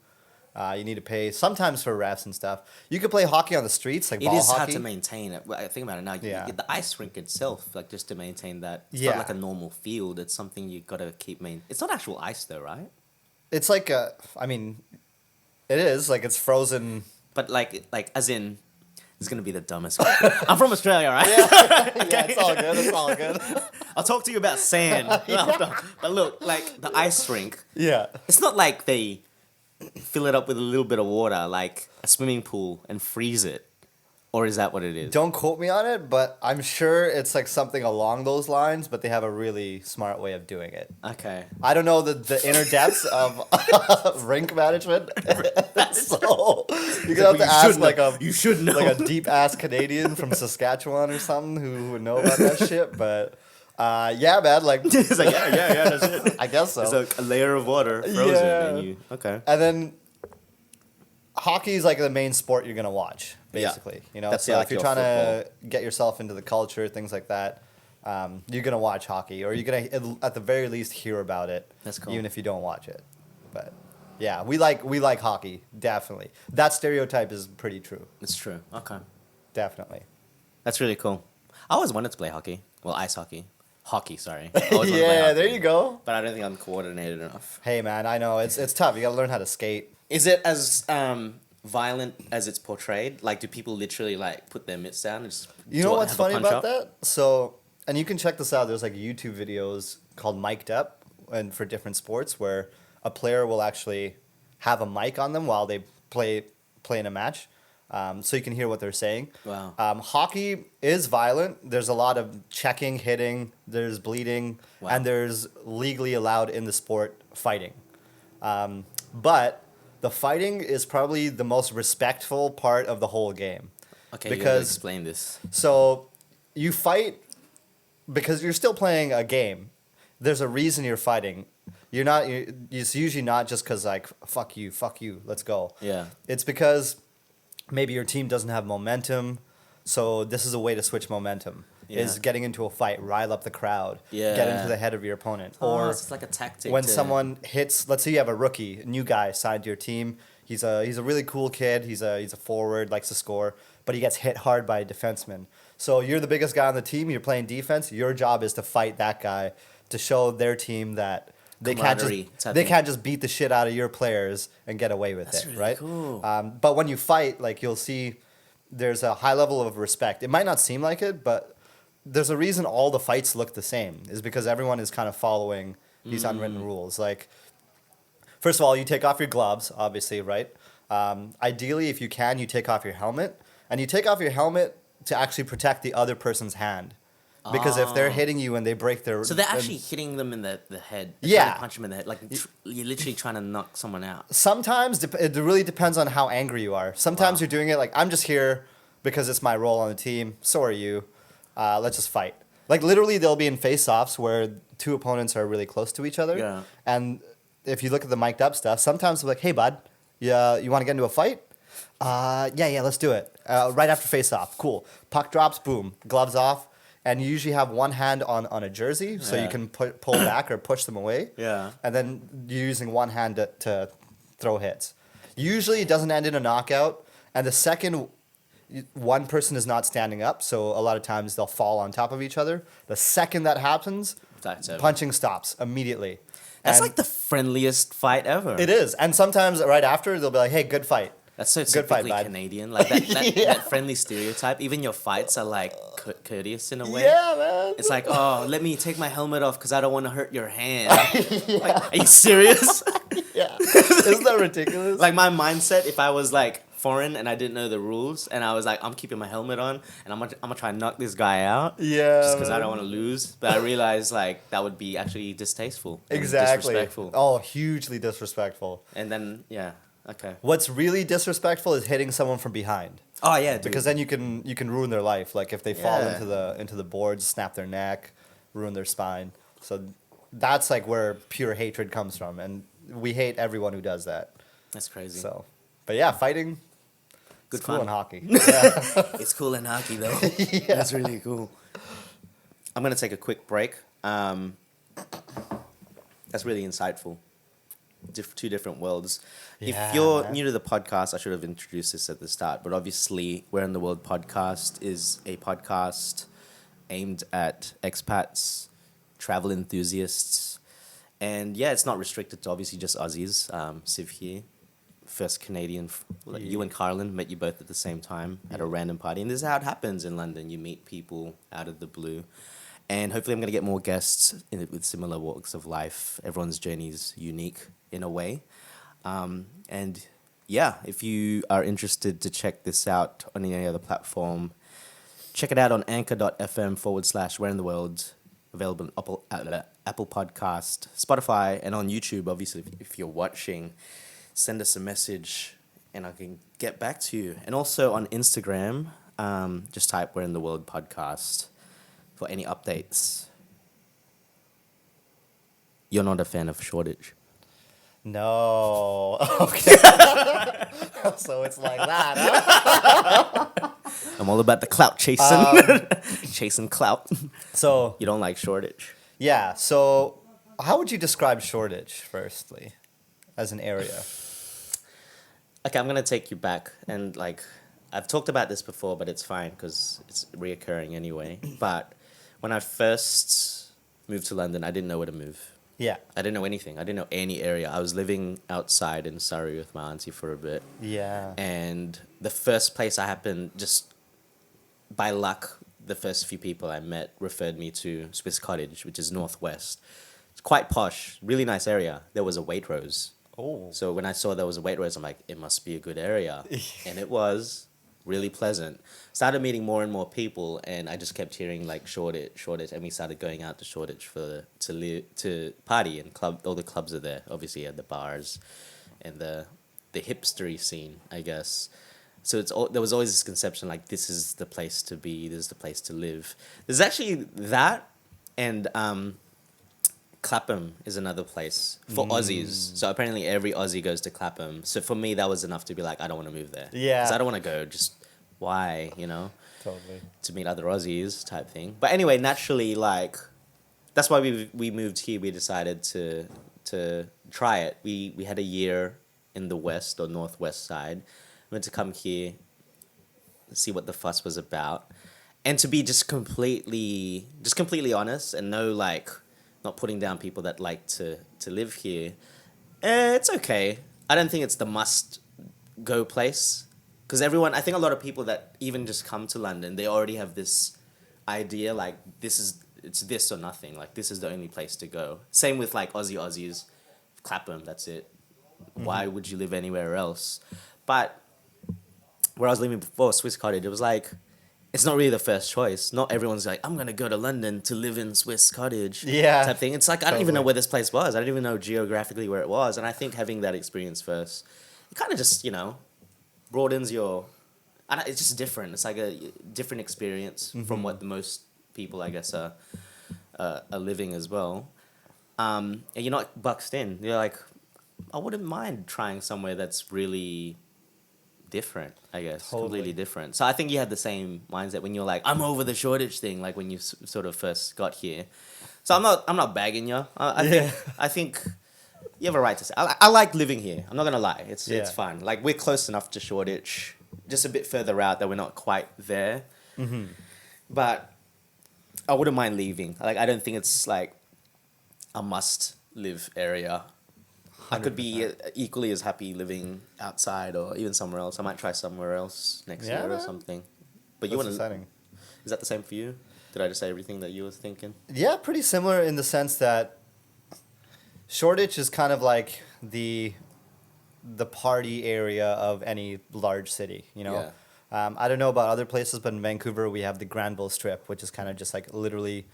You need to pay sometimes for refs and stuff. You could play hockey on the streets, like It ball is hockey. hard to maintain it. Well, I think about it now. Yeah. The ice rink itself, like just to maintain that, it's Yeah. not like a normal field. It's something you gotta keep It's not actual ice though, right? It's like I mean, it is like it's frozen. But like as in, it's gonna be the dumbest. I'm from Australia, right? Yeah, it's all good. It's all good. I'll talk to you about sand. But look, like the ice rink, Yeah. it's not like they fill it up with a little bit of water, like a swimming pool, and freeze it. Or is that what it is? Don't quote me on it, but I'm sure it's like something along those lines, but they have a really smart way of doing it. Okay. I don't know the inner depths of rink management. So you're gonna have to ask You should know. like a deep ass Canadian from Saskatchewan or something who would know about that shit. But yeah, man, like It's like, yeah, that's it. I guess so. It's like a layer of water frozen, Yeah. and you okay. And then hockey is like the main sport you're gonna watch, basically. You know, That's so like if you're your trying to get yourself into the culture, things like that, you're gonna watch hockey, or you're gonna at the very least hear about it. That's cool. Even if you don't watch it. But yeah, we like hockey, definitely. That stereotype is pretty true, It's true. Okay. definitely. That's really cool. I always wanted to play hockey. Well, ice hockey. Hockey, sorry. I always wanted to play Yeah, hockey, there you go. But I don't think I'm coordinated enough. Hey man, I know it's tough. You gotta learn how to skate. Is it as violent as it's portrayed? Like, do people literally like put their mitts down and just You know what's have a funny punch about up? that? So, and you can check this out. There's like YouTube videos called Mic'd Up, and for different sports where a player will actually have a mic on them while they play in a match, so you can hear what they're saying. Wow. Hockey is violent. There's a lot of checking, hitting. There's bleeding, Wow. and there's legally allowed in the sport fighting. But the fighting is probably the most respectful part of the whole game. Okay, you gotta because explain this. so you fight because you're still playing a game. There's a reason you're fighting. It's usually not just because like fuck you, let's go. Yeah. It's because maybe your team doesn't have momentum, so this is a way to switch momentum. Is Yeah. getting into a fight, rile up the crowd, get Yeah. into the head of your opponent, Oh, or it's like a tactic. when to- someone hits. Let's say you have a rookie, a new guy signed to your team. He's a really cool kid. He's a forward, likes to score, but he gets hit hard by a defenseman. So you're the biggest guy on the team. You're playing defense. Your job is to fight that guy to show their team that they Camaraderie type they thing. can't just beat the shit out of your players and get away with That's it, really right? cool. But when you fight, like you'll see, there's a high level of respect. It might not seem like it, but there's a reason all the fights look the same. Is because everyone is kind of following these unwritten rules. Like, first of all, you take off your gloves, obviously, right? Ideally, if you can, you take off your helmet, and you take off your helmet to actually protect the other person's hand. Because if they're hitting you and they break their... So they're actually hitting them in the head. They're Yeah. trying to punch them in the head. Like, you're literally trying to knock someone out. Sometimes it really depends on how angry you are. Sometimes Wow. you're doing it like, I'm just here because it's my role on the team. So are you. Let's just fight. Like literally there'll be in face-offs where two opponents are really close to each other. Yeah. And if you look at the mic'd up stuff, sometimes they're like, hey, bud, you want to get into a fight? Yeah, let's do it. Right after face-off. Cool. Puck drops, boom. Gloves off. And you usually have one hand on a jersey, so you Yeah. can pull back or push them away. Yeah. And then you're using one hand to throw hits. Usually it doesn't end in a knockout. And the second one person is not standing up, so a lot of times they'll fall on top of each other. The second that happens, That's over. punching stops immediately. That's And like the friendliest fight ever. it is. And sometimes right after, they'll be like, hey, good fight. That's so Good fight, typically bud. Canadian. Like that, Yeah. that friendly stereotype. Even your fights are like courteous in a way. Yeah, man. It's like, oh, let me take my helmet off because I don't want to hurt your hand. Like, are you serious? Yeah. Isn't that ridiculous? Like my mindset, if I was like foreign and I didn't know the rules, and I was like, I'm keeping my helmet on, and I'm gonna try and knock this guy out. Yeah, Just because I man. don't want to lose. But I realized like that would be actually distasteful. And Exactly. disrespectful. Oh, hugely disrespectful. And then yeah, okay. What's really disrespectful is hitting someone from behind. Oh yeah, dude. Because then you can ruin their life. Like if they fall Yeah. into the boards, snap their neck, ruin their spine. So that's like where pure hatred comes from, and we hate everyone who does that. That's crazy. So, but yeah, fighting. Good It's cool fun. in hockey. Yeah. It's cool in hockey though. That's really cool. I'm gonna take a quick break. That's really insightful. Two different worlds. Yeah, If you're man. new to the podcast, I should have introduced this at the start, but obviously, Where in the World podcast is a podcast aimed at expats, travel enthusiasts, and yeah, it's not restricted to obviously just Aussies. Siv here, first Canadian. Like you and Carlin met you both at the same time at a random party, and this is how it happens in London. You meet people out of the blue. And hopefully, I'm going to get more guests with similar walks of life. Everyone's journey is unique in a way. And yeah, if you are interested to check this out on any other platform, check it out on anchor.fm/where in the world, available on Apple Podcast, Spotify, and on YouTube. Obviously, if you're watching, send us a message and I can get back to you. And also on Instagram, just type Where in the World Podcast for any updates. You're not a fan of Shoreditch. No. Okay. So it's like that, huh? I'm all about the clout chasing. Chasing clout. So, You don't like Shoreditch? yeah. So, how would you describe Shoreditch, firstly, as an area? Okay, I'm gonna take you back, and like I've talked about this before, but it's fine because it's reoccurring anyway. But when I first moved to London, I didn't know where to move. Yeah. I didn't know anything. I didn't know any area. I was living outside in Surrey with my auntie for a bit, Yeah. and the first place I happened, just by luck, the first few people I met referred me to Swiss Cottage, which is northwest. It's quite posh, really nice area. There was a Waitrose. Oh. So when I saw there was a Waitrose, I'm like, it must be a good area. And it was really pleasant. Started meeting more and more people, and I just kept hearing like Shoreditch, and we started going out to Shoreditch to party and club. All the clubs are there. Obviously, you had the bars, and the hipstery scene, I guess. So there was always this conception like this is the place to be, this is the place to live. There's actually that, and Clapham is another place for Aussies. So apparently every Aussie goes to Clapham. So for me, that was enough to be like, I don't want to move there. Yeah. Because I don't want to go. Just why, Totally. to meet other Aussies type thing. But anyway, naturally, like that's why we moved here. We decided to try it. We had a year in the west or northwest side. We went to come here, see what the fuss was about, and to be just completely honest and no like. Not putting down people that like to live here. It's okay. I don't think it's the must go place. Because I think a lot of people that even just come to London, they already have this idea like it's this or nothing. Like this is the only place to go. Same with like Aussies. Clapham, that's it. Why would you live anywhere else? But where I was living before, Swiss Cottage, it was like, it's not really the first choice. Not everyone's like, I'm going to go to London to live in Swiss Cottage. Yeah. Type thing. It's like, I don't even know where this place was. I don't even know geographically where it was. And I think having that experience first, it kind of just, broadens your... it's just different. It's like a different experience from what the most people, I guess, are living as well. And you're not boxed in. You're like, I wouldn't mind trying somewhere that's really... different, I guess. Totally. Completely different. So I think you had the same mindset when you're like, I'm over the Shoreditch thing, like when you sort of first got here. So I'm not bagging you. I think you have a right to say. I like living here. I'm not gonna lie. It's fun. Like we're close enough to Shoreditch, just a bit further out that we're not quite there. But I wouldn't mind leaving. Like I don't think it's like a must live area. 100%. I could be equally as happy living outside or even somewhere else. I might try somewhere else next year or something. But you want to? Is that the same for you? Did I just say everything that you were thinking? Yeah, pretty similar in the sense that Shoreditch is kind of like the party area of any large city. Yeah. I don't know about other places, but in Vancouver we have the Granville Strip, which is kind of just like literally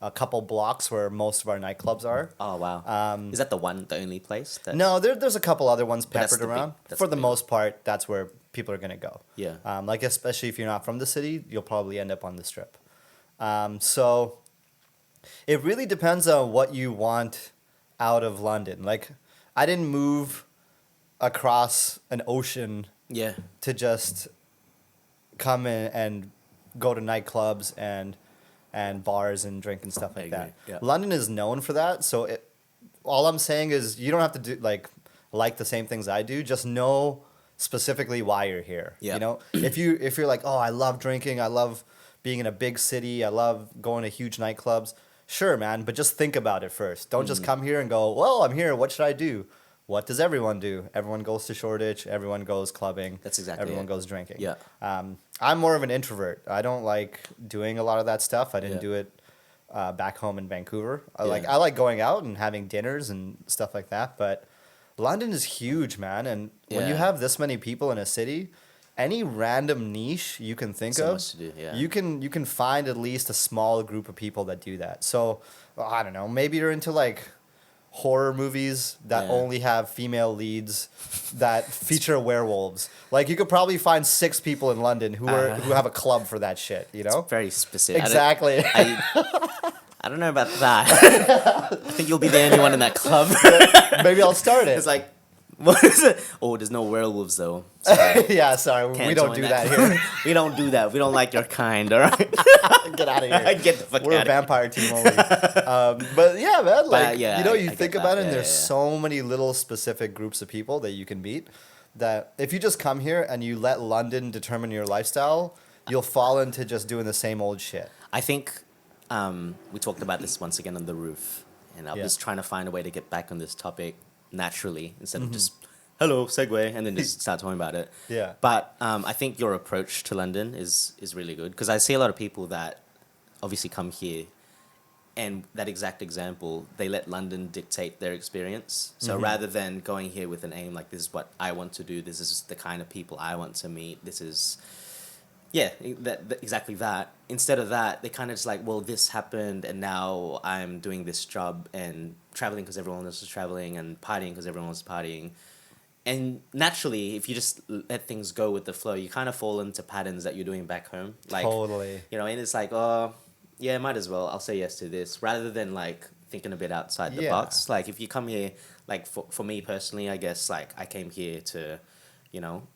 a couple blocks where most of our nightclubs are. Oh, wow. Is that the only place? No, there's a couple other ones peppered around. For the most part, that's where people are going to go. Yeah. Like, especially if you're not from the city, you'll probably end up on the Strip. So it really depends on what you want out of London. Like, I didn't move across an ocean to just come in and go to nightclubs and bars and drink and stuff like that. Yeah. London is known for that, so all I'm saying is you don't have to do like the same things I do. Just know specifically why you're here. Yeah. If you're like, oh, I love drinking, I love being in a big city, I love going to huge nightclubs. Sure, man, but just think about it first. Don't just come here and go, well, I'm here. What should I do? What does everyone do? Everyone goes to Shoreditch. Everyone goes clubbing. That's exactly Everyone goes drinking. Yeah. I'm more of an introvert. I don't like doing a lot of that stuff. I didn't do it back home in Vancouver. I like going out and having dinners and stuff like that. But London is huge, man. And when you Yeah. have this many people in a city, any random niche you can think So of, much to do, yeah. you can find at least a small group of people that do that. So, well, I don't know, maybe you're into like horror movies that Yeah. only have female leads that feature werewolves. Like you could probably find 6 people in London who who have a club for that shit, you know? Very specific. Exactly. I don't know about that. I think you'll be the only one in that club. Maybe I'll start it. It's like, what is it? Oh, there's no werewolves though. So Yeah, sorry, we can't don't join do that here. we don't do that. We don't like your kind, all right? Get out of here. Get the fuck We're a out of here. vampire team only. But yeah, man, like yeah, you know, I you get think that. about it, and Yeah, there's yeah. so many little specific groups of people that you can meet. That if you just come here and you let London determine your lifestyle, you'll fall into just doing the same old shit. I think we talked about this once again on the roof, and I Yeah. was trying to find a way to get back on this topic naturally instead of just hello segue and then just start talking about it. Yeah. But I think your approach to London is really good because I see a lot of people that obviously come here, and that exact example, they let London dictate their experience. So rather than going here with an aim like this is what I want to do, this is the kind of people I want to meet, this is exactly that. Instead of that, they kind of just like, well, this happened, and now I'm doing this job and traveling because everyone else is traveling and partying because everyone else is partying. And naturally, if you just let things go with the flow, you kind of fall into patterns that you're doing back home. Like, Totally. you know, and it's like, oh, yeah, might as well. I'll say yes to this, rather than like thinking a bit outside the Yeah. box. Like, if you come here, like for me personally, I guess like I came here to, you know,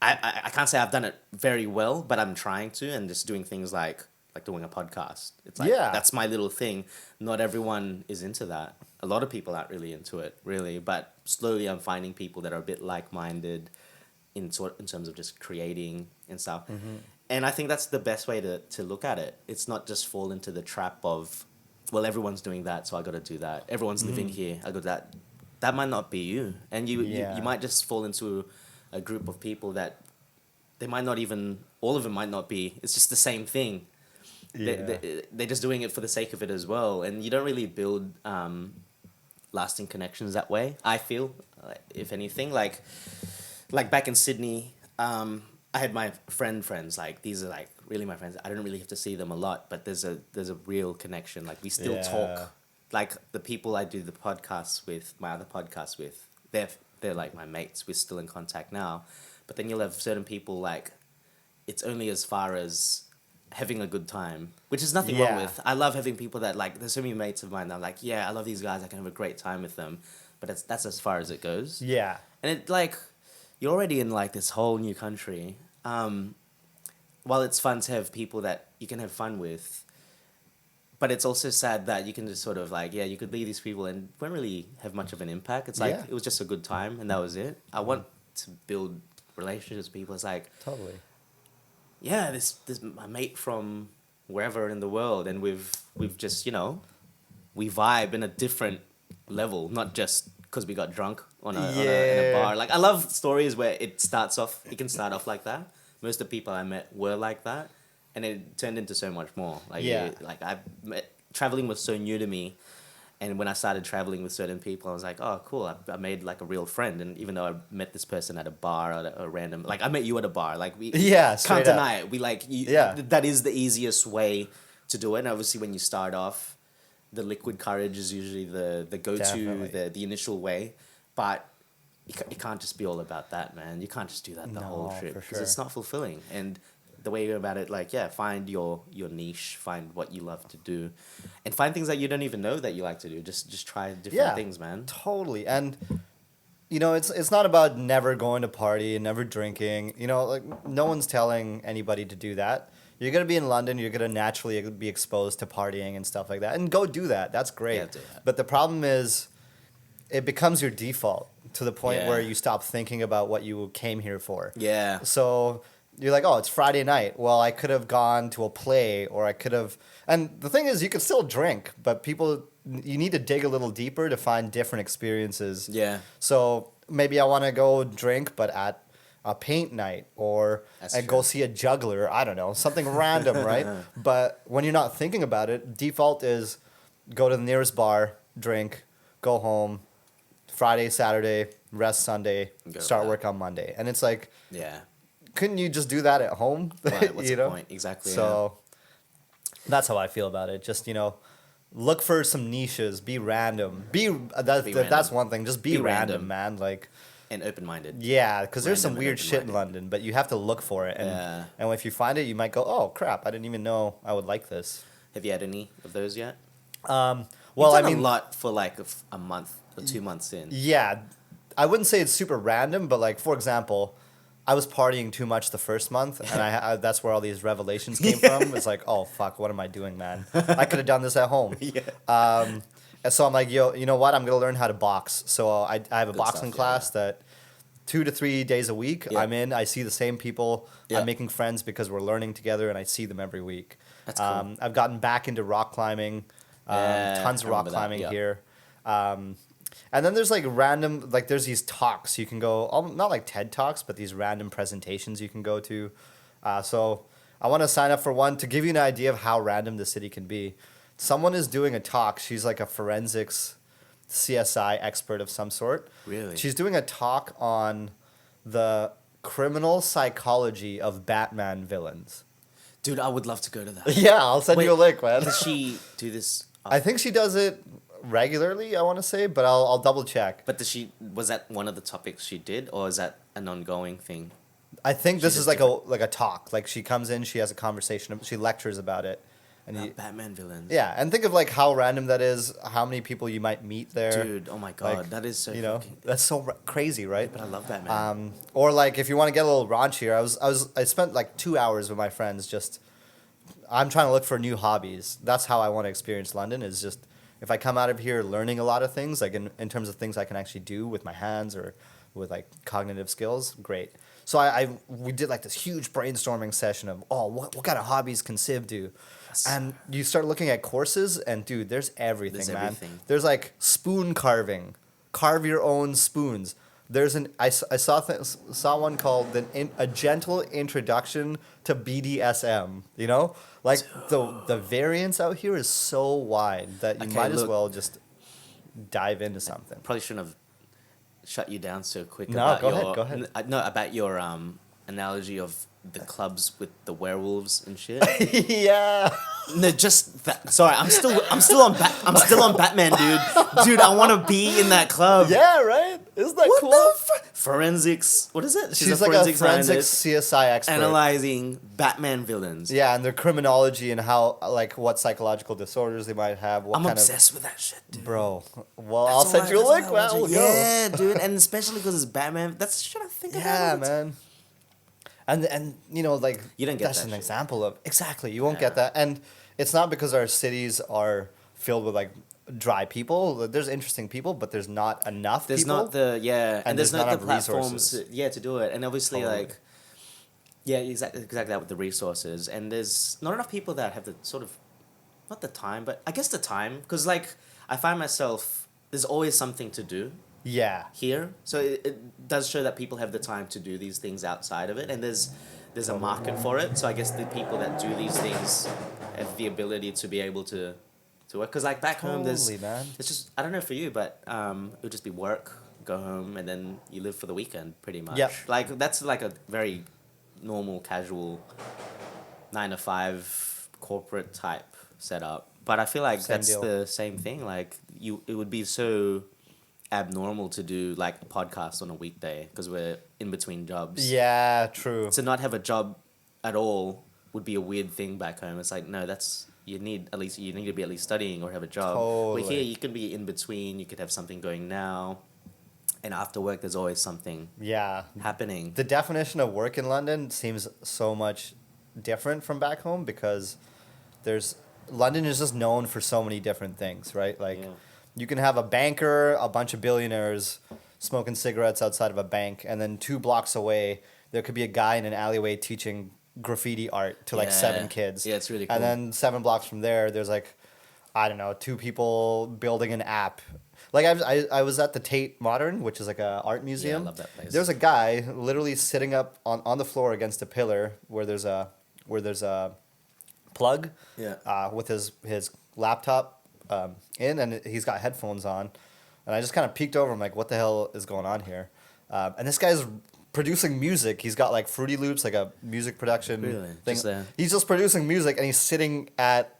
I can't say I've done it very well, but I'm trying to, and just doing things like doing a podcast. It's like, Yeah. that's my little thing. Not everyone is into that. A lot of people aren't really into it, really. But slowly I'm finding people that are a bit like-minded in terms of just creating and stuff. And I think that's the best way to look at it. It's not just fall into the trap of, well, everyone's doing that, so I got to do that. Everyone's living here, I got that. That might not be you. And you might just fall into a group of people that they might not even, all of them might not be. It's just the same thing. Yeah. They're just doing it for the sake of it as well. And you don't really build lasting connections that way, I feel, if anything. Like back in Sydney, I had my friends. Like, these are like really my friends. I don't really have to see them a lot, but there's a real connection. Like, we still talk. Like, the people I do the podcasts with, my other podcasts with, they're like my mates. We're still in contact now. But then you'll have certain people, like, it's only as far as having a good time, which is nothing wrong with. I love having people that, like, there's so many mates of mine that I'm like, yeah, I love these guys. I can have a great time with them. But that's as far as it goes. Yeah. And it, like, you're already in, like, this whole new country. While it's fun to have people that you can have fun with, but it's also sad that you can just sort of, like, yeah, you could leave these people and won't really have much of an impact. It's like, it was just a good time and that was it. I want to build relationships with people. It's like, Totally. yeah, this my mate from wherever in the world, and we've just, you know, we vibe in a different level, not just because we got drunk in a bar. Like, I love stories where it can start off like that. Most of the people I met were like that, and it turned into so much more. Like, traveling was so new to me. And when I started traveling with certain people, I was like, oh, cool. I made, like, a real friend. And even though I met this person at a bar or a random... Like, I met you at a bar. Like, we can't deny it. We, like... that is the easiest way to do it. And obviously, when you start off, the liquid courage is usually the go-to, the initial way. But it can't just be all about that, man. You can't just do that the whole trip. Because it's not fulfilling. And... the way you go about it, like, find your niche, find what you love to do, and find things that you don't even know that you like to do. Just try different things, man. Totally. And you know, it's not about never going to party and never drinking. You know, like, no one's telling anybody to do that. You're gonna be in London, you're gonna naturally be exposed to partying and stuff like that. And go do that. That's great. Yeah, do that. But the problem is it becomes your default to the point Yeah. where you stop thinking about what you came here for. Yeah. So you're like, oh, it's Friday night. Well, I could have gone to a play, or I could have... And the thing is, you can still drink, but you need to dig a little deeper to find different experiences. Yeah. So maybe I want to go drink, but at a paint night, or go see a juggler. I don't know, something random, right? But when you're not thinking about it, default is go to the nearest bar, drink, go home, Friday, Saturday, rest Sunday, Go start back. work on Monday. And it's like, Yeah. couldn't you just do that at home? Right, what's you the know? point? Exactly. So that's how I feel about it. Just, look for some niches, be random. That's random. one thing. Just be Be random, random. man. Like, And open-minded. yeah, because there's some Random and weird shit in open-minded. London, but you have to look for it. And if you find it, you might go, oh, crap, I didn't even know I would like this. Have you had any of those yet? Well, You've I done mean, a lot for like a month or 2 months in. yeah, I wouldn't say it's super random, but like, for example, I was partying too much the first month, and that's where all these revelations came from. It's like, oh, fuck, what am I doing, man? I could have done this at home. Yeah. And so I'm like, yo, you know what? I'm going to learn how to box. So I have a Good boxing stuff, class that 2 to 3 days a week Yeah. I'm in. I see the same people. Yeah. I'm making friends because we're learning together, and I see them every week. That's cool. I've gotten back into rock climbing. Tons of I rock remember that, climbing yeah. here. And then there's like random, like there's these talks you can go, not like TED Talks, but these random presentations you can go to. So I want to sign up for one to give you an idea of how random the city can be. Someone is doing a talk. She's like a forensics CSI expert of some sort. Really? She's doing a talk on the criminal psychology of Batman villains. Dude, I would love to go to that. Yeah, I'll send you a link, man. Does she do this? I think she does it regularly, I want to say, but I'll double check. But was that one of the topics she did, or is that an ongoing thing? I think this She is does like a talk. Like she comes in, she has a conversation, she lectures about it. And Batman villains. yeah, and think of like how random that is, how many people you might meet there. Dude, oh my god, Like, that is so fucking... that's so crazy, right? But I love Batman. Or like if you want to get a little raunchier, I spent like 2 hours with my friends just. I'm trying to look for new hobbies. That's how I want to experience London. Is just if I come out of here learning a lot of things, like in terms of things I can actually do with my hands or with like cognitive skills, great. So we did like this huge brainstorming session of what kind of hobbies can Siv do, and you start looking at courses and dude, there's everything, There's man. everything. There's like spoon carving, carve your own spoons. There's I saw one called a gentle introduction to BDSM. You know, like the variance out here is so wide that you Okay, might as look. well just dive into something. Probably shouldn't have shut you down so quick. No, about go your, ahead, go ahead. No, about your analogy of the clubs with the werewolves and shit. Yeah. No, just that. Sorry, I'm still on Batman, dude. Dude, I want to be in that club. Yeah, right? Isn't that What cool? the forensics? What is it? She's like a forensics scientist CSI expert. analyzing Batman villains. Yeah, and their criminology and how, like, what psychological disorders they might have. What I'm kind obsessed with that shit, dude. of. Bro. Well, That's I'll send all you a that's link, all I man. watch. We'll go. Yeah, dude, and especially because it's Batman. That's the shit I think about. Yeah, man. And like You don't get that's that an shit. example of exactly. You won't Yeah. get that, and it's not because our cities are filled with like dry people. There's interesting people, but there's not enough. There's people. not the and there's not the enough platforms resources. to do it, and obviously Totally. like exactly that with the resources, and there's not enough people that have the sort of not the time, but I guess the time, because like I find myself there's always something to do Yeah. here, so it does show that people have the time to do these things outside of it, and there's a market for it. So I guess the people that do these things have the ability to be able to work. Because like back home, Totally, man. it's just I don't know for you, but it would just be work, go home, and then you live for the weekend pretty much. Yep. Like that's like a very normal, casual 9 to 5 corporate type setup. But I feel like Same that's deal. the same thing. Like it would be so abnormal to do like a podcast on a weekday because we're in between jobs. Yeah. True. To not have a job at all would be a weird thing back home. It's like no, you need to be at least studying or have a job. Totally. Where here you can be in between. You could have something going now, and after work there's always something Yeah. happening. The definition of work in London seems so much different from back home because London is just known for so many different things, right? Like Yeah. you can have a banker, a bunch of billionaires smoking cigarettes outside of a bank, and then 2 blocks away there could be a guy in an alleyway teaching graffiti art to like Yeah. 7 kids. Yeah, it's really cool. And then 7 blocks from there's like, I don't know, 2 people building an app. Like I was at the Tate Modern, which is like a art museum. I love that place. There's a guy literally sitting up on the floor against a pillar where there's a plug. Yeah. With his laptop in, and he's got headphones on. And I just kind of peeked over. I'm like, what the hell is going on here? And this guy's producing music. He's got like Fruity Loops, like a music production thing. He's just producing music, and he's sitting at.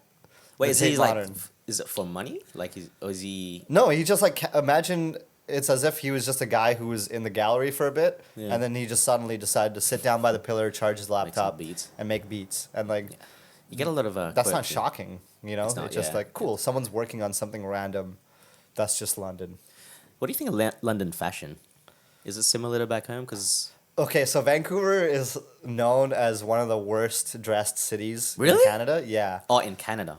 Wait, is he Modern. like? Is it for money? Like, or is he? No, he just like imagine. It's as if he was just a guy who was in the gallery for a bit, and then he just suddenly decided to sit down by the pillar, charge his laptop, and make beats. And like, you get a lot of that's not shocking, you know. It's just like cool. Yeah. Someone's working on something random. That's just London. What do you think of London fashion? Is it similar to back home? Because okay, so Vancouver is known as one of the worst dressed cities in Canada. Yeah. Oh, in Canada.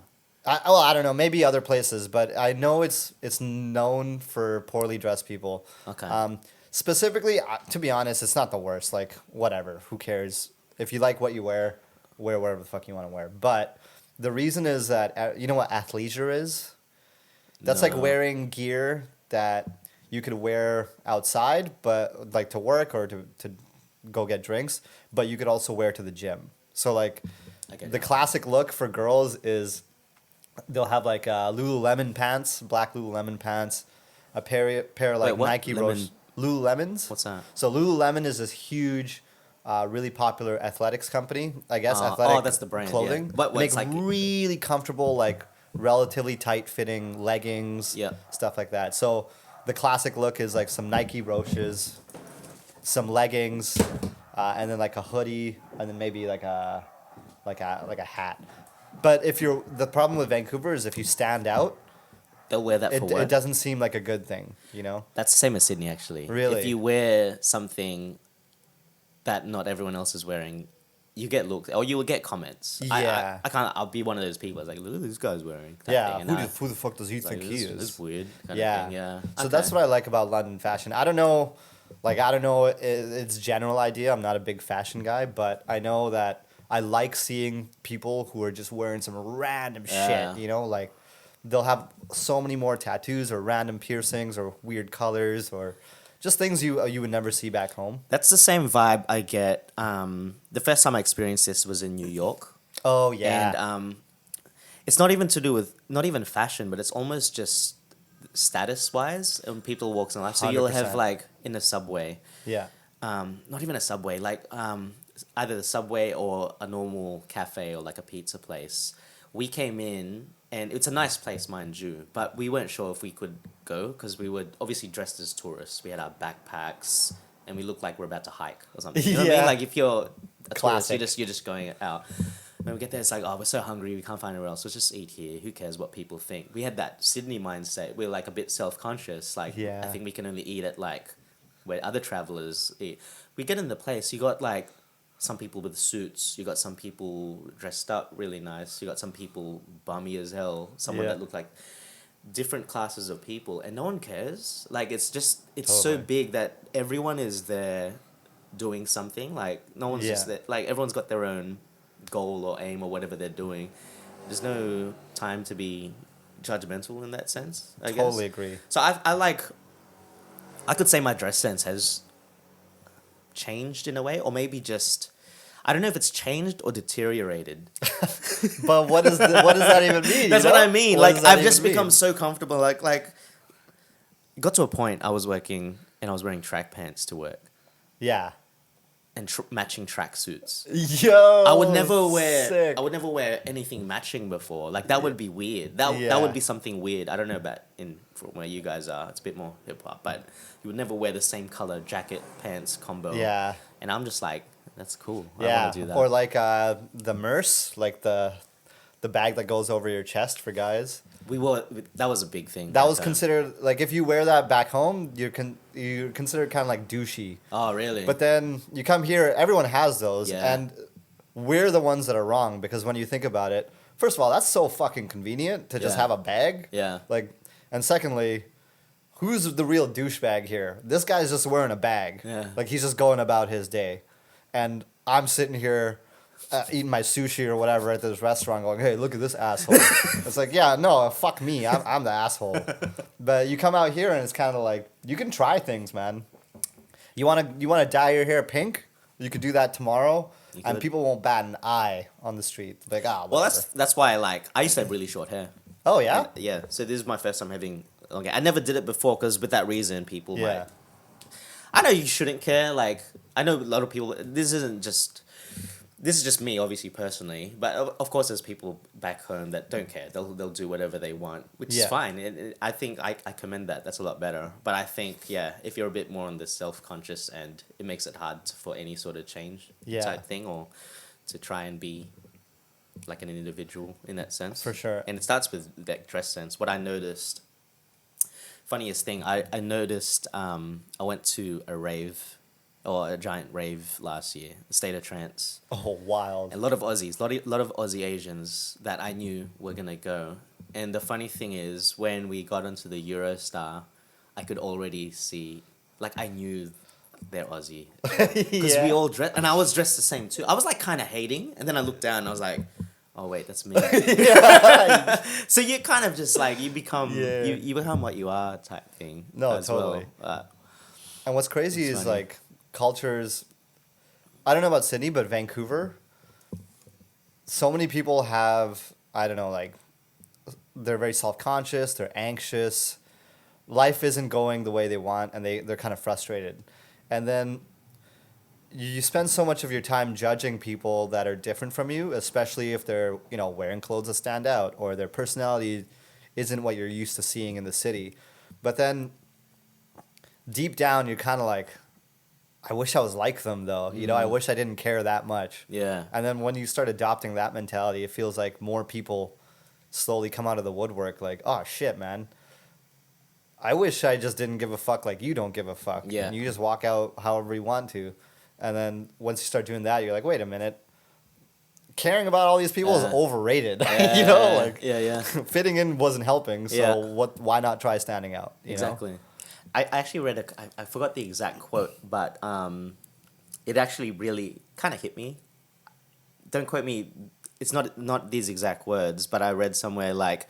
I don't know, maybe other places, but I know it's known for poorly dressed people. Okay. Specifically, to be honest, it's not the worst. Like, whatever, who cares? If you like what you wear whatever the fuck you want to wear. But the reason is that, you know what athleisure is? That's like wearing gear that you could wear outside, but like to work or to go get drinks, but you could also wear to the gym. So like, the classic look for girls is they'll have like Lululemon pants, black Lululemon pants, a pair of like Nike Lululemons. What's that? So Lululemon is this huge, really popular athletics company. I guess athletic that's the brand, clothing. yeah. But make like really comfortable, like relatively tight fitting leggings, stuff like that. So the classic look is like some Nike Roches, some leggings, and then like a hoodie, and then maybe like a hat. But the problem with Vancouver is if you stand out, they'll wear that for work. It doesn't seem like a good thing, you know? That's the same as Sydney, actually. Really? If you wear something that not everyone else is wearing, you get looked, or you will get comments. Yeah. I can't. I'll be one of those people. It's like, look at this guy's wearing. Yeah. Who the fuck does he think he is? This is weird. Yeah. Yeah. So that's what I like about London fashion. I don't know its general idea. I'm not a big fashion guy, but I know that I like seeing people who are just wearing some random shit, you know, like they'll have so many more tattoos or random piercings or weird colors or just things you would never see back home. That's the same vibe I get. The first time I experienced this was in New York. Oh, yeah. And it's not even to do with, not even fashion, but it's almost just status-wise when people walk in life. So 100%. You'll have like in the subway. Yeah. Not even a subway, like either the subway or a normal cafe or like a pizza place. We came in, and it's a nice place, mind you, but we weren't sure if we could go because we were obviously dressed as tourists. We had our backpacks, and we looked like we're about to hike or something. You know what I mean? Like if you're a tourist, you're just going out. When we get there, it's like, oh, we're so hungry, we can't find anywhere else. Let's just eat here. Who cares what people think? We had that Sydney mindset. We're like a bit self-conscious. Like I think we can only eat at like where other travelers eat. We get in the place. You got like some people with suits. You got some people dressed up really nice. You got some people bummy as hell. Someone that looked like different classes of people, and no one cares. Like it's so big that everyone is there doing something. Like no one's just there. Like everyone's got their own goal or aim or whatever they're doing. There's no time to be judgmental in that sense, I guess. Totally agree. So I could say my dress sense has changed in a way, or maybe just, I don't know if it's changed or deteriorated. But what does that even mean? That's what I mean. Like I've just become so comfortable. Like it got to a point I was working and I was wearing track pants to work. Yeah. And matching track suits. Yo, I would never wear anything matching before. Like that would be weird. That would be something weird. I don't know about from where you guys are. It's a bit more hip hop, but you would never wear the same color jacket pants combo. Yeah. And I'm just like, that's cool. I want to do that. Or like the merce, like the bag that goes over your chest for guys. That was a big thing. That was considered, like, if you wear that back home, you're considered kind of like douchey. Oh, really? But then you come here, everyone has those, and we're the ones that are wrong, because when you think about it, first of all, that's so fucking convenient to just have a bag. Yeah. Like, and secondly, who's the real douchebag here? This guy's just wearing a bag. Yeah. Like, he's just going about his day. And I'm sitting here eating my sushi or whatever at this restaurant going, hey, look at this asshole. It's like, yeah, no, fuck me. I'm the asshole. But you come out here and it's kind of like, you can try things, man. You want to dye your hair pink? You could do that tomorrow. And people won't bat an eye on the street. Like, whatever. Well, that's why I used to have really short hair. Oh, yeah? Yeah. So this is my first time having Okay, I never did it before because with that reason, people Yeah. might. I know you shouldn't care. Like I know a lot of people. This isn't just. This is just me, obviously, personally. But of course, there's people back home that don't care. They'll do whatever they want, which is Yeah. fine. I think I commend that. That's a lot better. But I think, yeah, if you're a bit more on the self-conscious end, it makes it hard for any sort of change Yeah. type thing or to try and be like an individual in that sense. For sure. And it starts with that dress sense. What I noticed, funniest thing, I noticed I went to a rave or a giant rave last year, State of Trance. Oh, wild. A lot of Aussies, lot of Aussie Asians that I knew were gonna go. And the funny thing is, when we got onto the Eurostar, I could already see, like I knew they're Aussie because we all dressed, and I was dressed the same too. I was like kind of hating, and then I looked down and I was like, oh wait, that's me. So you kind of just like you become you become what you are type thing. No, as totally. Well. And what's crazy It's is funny. like cultures. I don't know about Sydney, but Vancouver. So many people have, I don't know, like they're very self-conscious, they're anxious. Life isn't going the way they want, and they're kind of frustrated. And then you spend so much of your time judging people that are different from you, especially if they're, you know, wearing clothes that stand out or their personality isn't what you're used to seeing in the city. But then deep down, you're kind of like, I wish I was like them, though. You know, I wish I didn't care that much. Yeah. And then when you start adopting that mentality, it feels like more people slowly come out of the woodwork like, oh, shit, man. I wish I just didn't give a fuck like you don't give a fuck. Yeah. And you just walk out however you want to. And then once you start doing that, you're like, wait a minute. Caring about all these people is overrated. You know, like yeah. fitting in wasn't helping. So Yeah. why not try standing out? You Exactly. know? I actually read I forgot the exact quote, but it actually really kind of hit me. Don't quote me. It's not these exact words, but I read somewhere like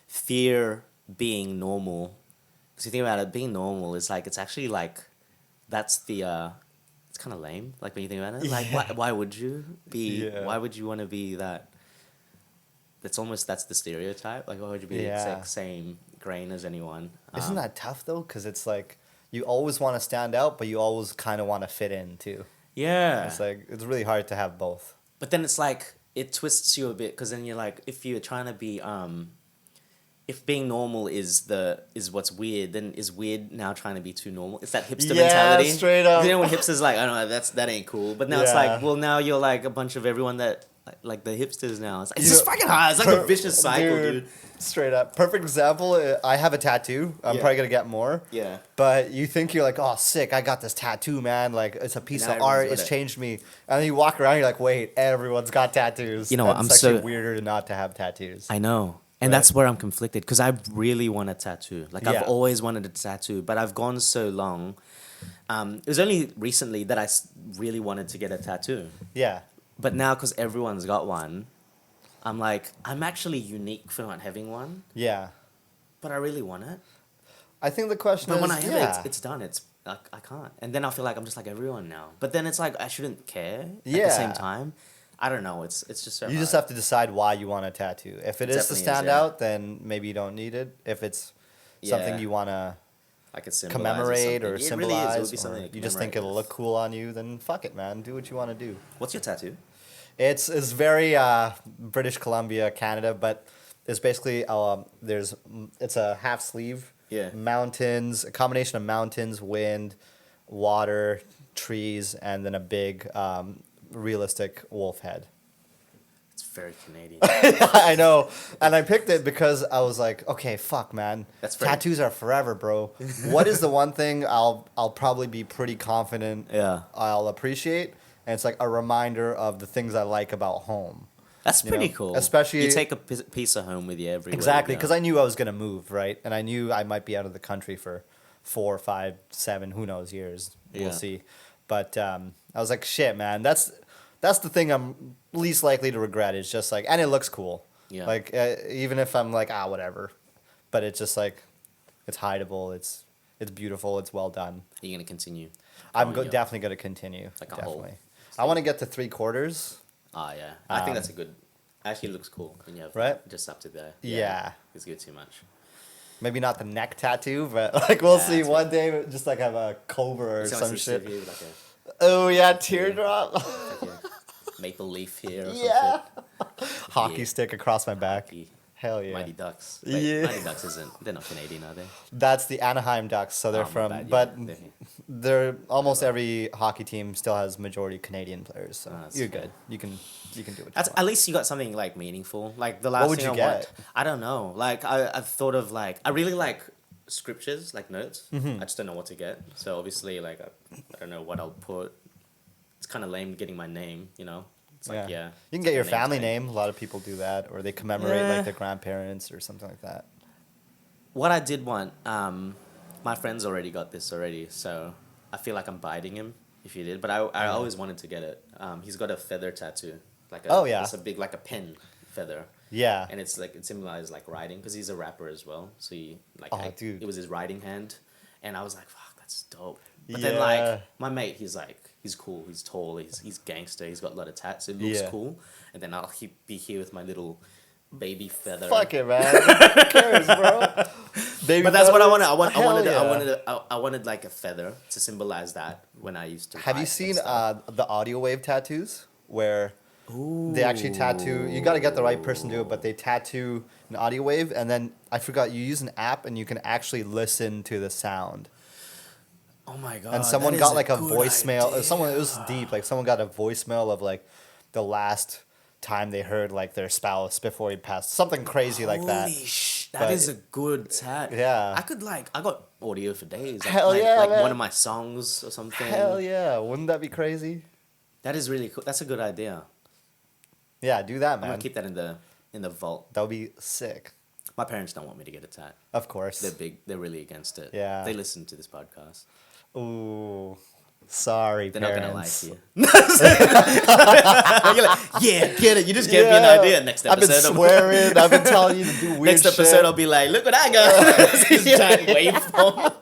fear being normal. Because you think about it, being normal is like it's actually like that's the it's kind of lame. Like when you think about it, like why would you be? Yeah. Why would you want to be that? That's the stereotype. Like why would you be the Yeah. exact same grain as anyone? Isn't that tough, though? Because it's like you always want to stand out, but you always kind of want to fit in, too. Yeah. It's like it's really hard to have both. But then it's like it twists you a bit because then you're like, if you're trying to be, if being normal is what's weird, then is weird now trying to be too normal? It's that hipster mentality. Straight up. You know when hipsters like, I don't know, that ain't cool. But now it's Yeah. like, well, now you're like a bunch of everyone that like the hipsters now. It's, like, it's You just know, fucking hard. It's like a vicious cycle, dude. Straight up. Perfect example. I have a tattoo. I'm Yeah. probably gonna get more. Yeah. But you think you're like, oh, sick! I got this tattoo, man. Like it's a piece Now of art. everyone's with It's it. changed me. And then you walk around, you're like, wait, everyone's got tattoos. You know what, It's I'm actually so- weirder not to have tattoos. I know. And Right. that's where I'm conflicted because I really want a tattoo. Like Yeah. I've always wanted a tattoo, but I've gone so long. It was only recently that I really wanted to get a tattoo. Yeah. But now because everyone's got one, I'm like, I'm actually unique for not having one, Yeah. but I really want it. I think the question But is, when I have yeah. it, it's done. I can't. And then I feel like I'm just like everyone now. But then it's like I shouldn't care at the Yeah. same time. I don't know. It's just so You just hard. have to decide why you want a tattoo. If it is to Definitely is, stand yeah. out, then maybe you don't need it. If it's something Yeah. you want to like a symbolize commemorate or something. It really is. It symbolize, would be something or to you just think it'll commemorate look cool on you, then fuck it, man. Do what you want to do. with. What's your tattoo? It's very British Columbia, Canada, but it's basically it's a half sleeve. Yeah. Mountains, a combination of mountains, wind, water, trees, and then a big realistic wolf head. It's very Canadian. I know, and I picked it because I was like, okay, fuck, man, That's very- tattoos are forever, bro. What is the one thing I'll probably be pretty confident Yeah. I'll appreciate, and it's like a reminder of the things I like about home. That's You pretty know, cool. especially- you take a piece of home with you everywhere. Exactly, you go. because I knew I was gonna move, right, and I knew I might be out of the country for 4, 5, 7, who knows years. Yeah. We'll see, but I was like, shit, man, that's the thing I'm least likely to regret. Is just like, and it looks cool. Yeah. Like even if I'm like, whatever, but it's just like, it's hideable. It's beautiful. It's well done. Are you gonna continue? I'm going, yeah. definitely gonna continue. Like a whole definitely. I want to get to 3/4. Ah, yeah. I think that's a good. Actually, it looks cool when you have Right? just up to there. Yeah. It's good too much. Maybe not the neck tattoo, but like we'll Yeah, see that's one day. Just like have a cobra or It's some like shit. Siv here with like Oh yeah, teardrop. like a maple leaf here or Yeah. some Hockey Yeah. stick across my back. shit. Hell yeah. Mighty Ducks. Wait, Yeah. Mighty Ducks they're not Canadian, are they? That's the Anaheim Ducks, so they're Oh, my from. bad, yeah, But they're- they're almost every hockey team still has majority Canadian players, so that's you're fair. good. You can do what That's you at least you got something like meaningful. Like the last What would thing you I want, get? I don't know. Like I've thought of like I really like scriptures, like notes. Mm-hmm. I just don't know what to get. So obviously, like I don't know what I'll put. It's kind of lame getting my name, you know. It's like yeah. You can it's get like your a name family tag. name. A lot of people do that, or they commemorate Yeah. like their grandparents or something like that. What I did want, my friend's already got this already, so I feel like I'm biting him if he did. But I always wanted to get it. He's got a feather tattoo, like Oh, yeah. it's a big like a pen feather. Yeah. And it's like it symbolizes like writing because he's a rapper as well. So he like Oh, dude. it was his writing hand, and I was like, fuck, that's dope. But then Yeah. like my mate, he's cool, he's tall, he's gangster, he's got a lot of tats. It looks Yeah. cool, and then I'll be here with my little baby feather. Fuck it, man. Who cares, bro? Baby But that's what I feathers? wanted. Hell yeah. I wanted like a feather to symbolize that when I used to. Have you write and seen stuff. the audio wave tattoos where they actually tattoo? You got to get the right person to do it, but they tattoo an audio wave, and then I forgot you use an app and you can actually listen to the sound. Oh my god! And someone that got is like a good voicemail. idea. Someone it was deep. Like someone got a voicemail of like the last time they heard like their spouse before he passed. Something crazy like that. That But- is a good tat. Yeah. I got audio for days. Like, Hell yeah, like man. one of my songs or something. Hell yeah! Wouldn't that be crazy? That is really cool. That's a good idea. Yeah, do that, I'm man. gonna keep that in the vault. That would be sick. My parents don't want me to get a tat. Of course. They're big. They're really against it. Yeah. They listen to this podcast. Ooh, sorry, They're parents. not gonna lie to you. You're like, yeah, get it. You just gave me an Yeah. idea. Next I've been episode, swearing. I've been telling you to do weird next episode, shit. I'll be like, look what I got. This giant waveform.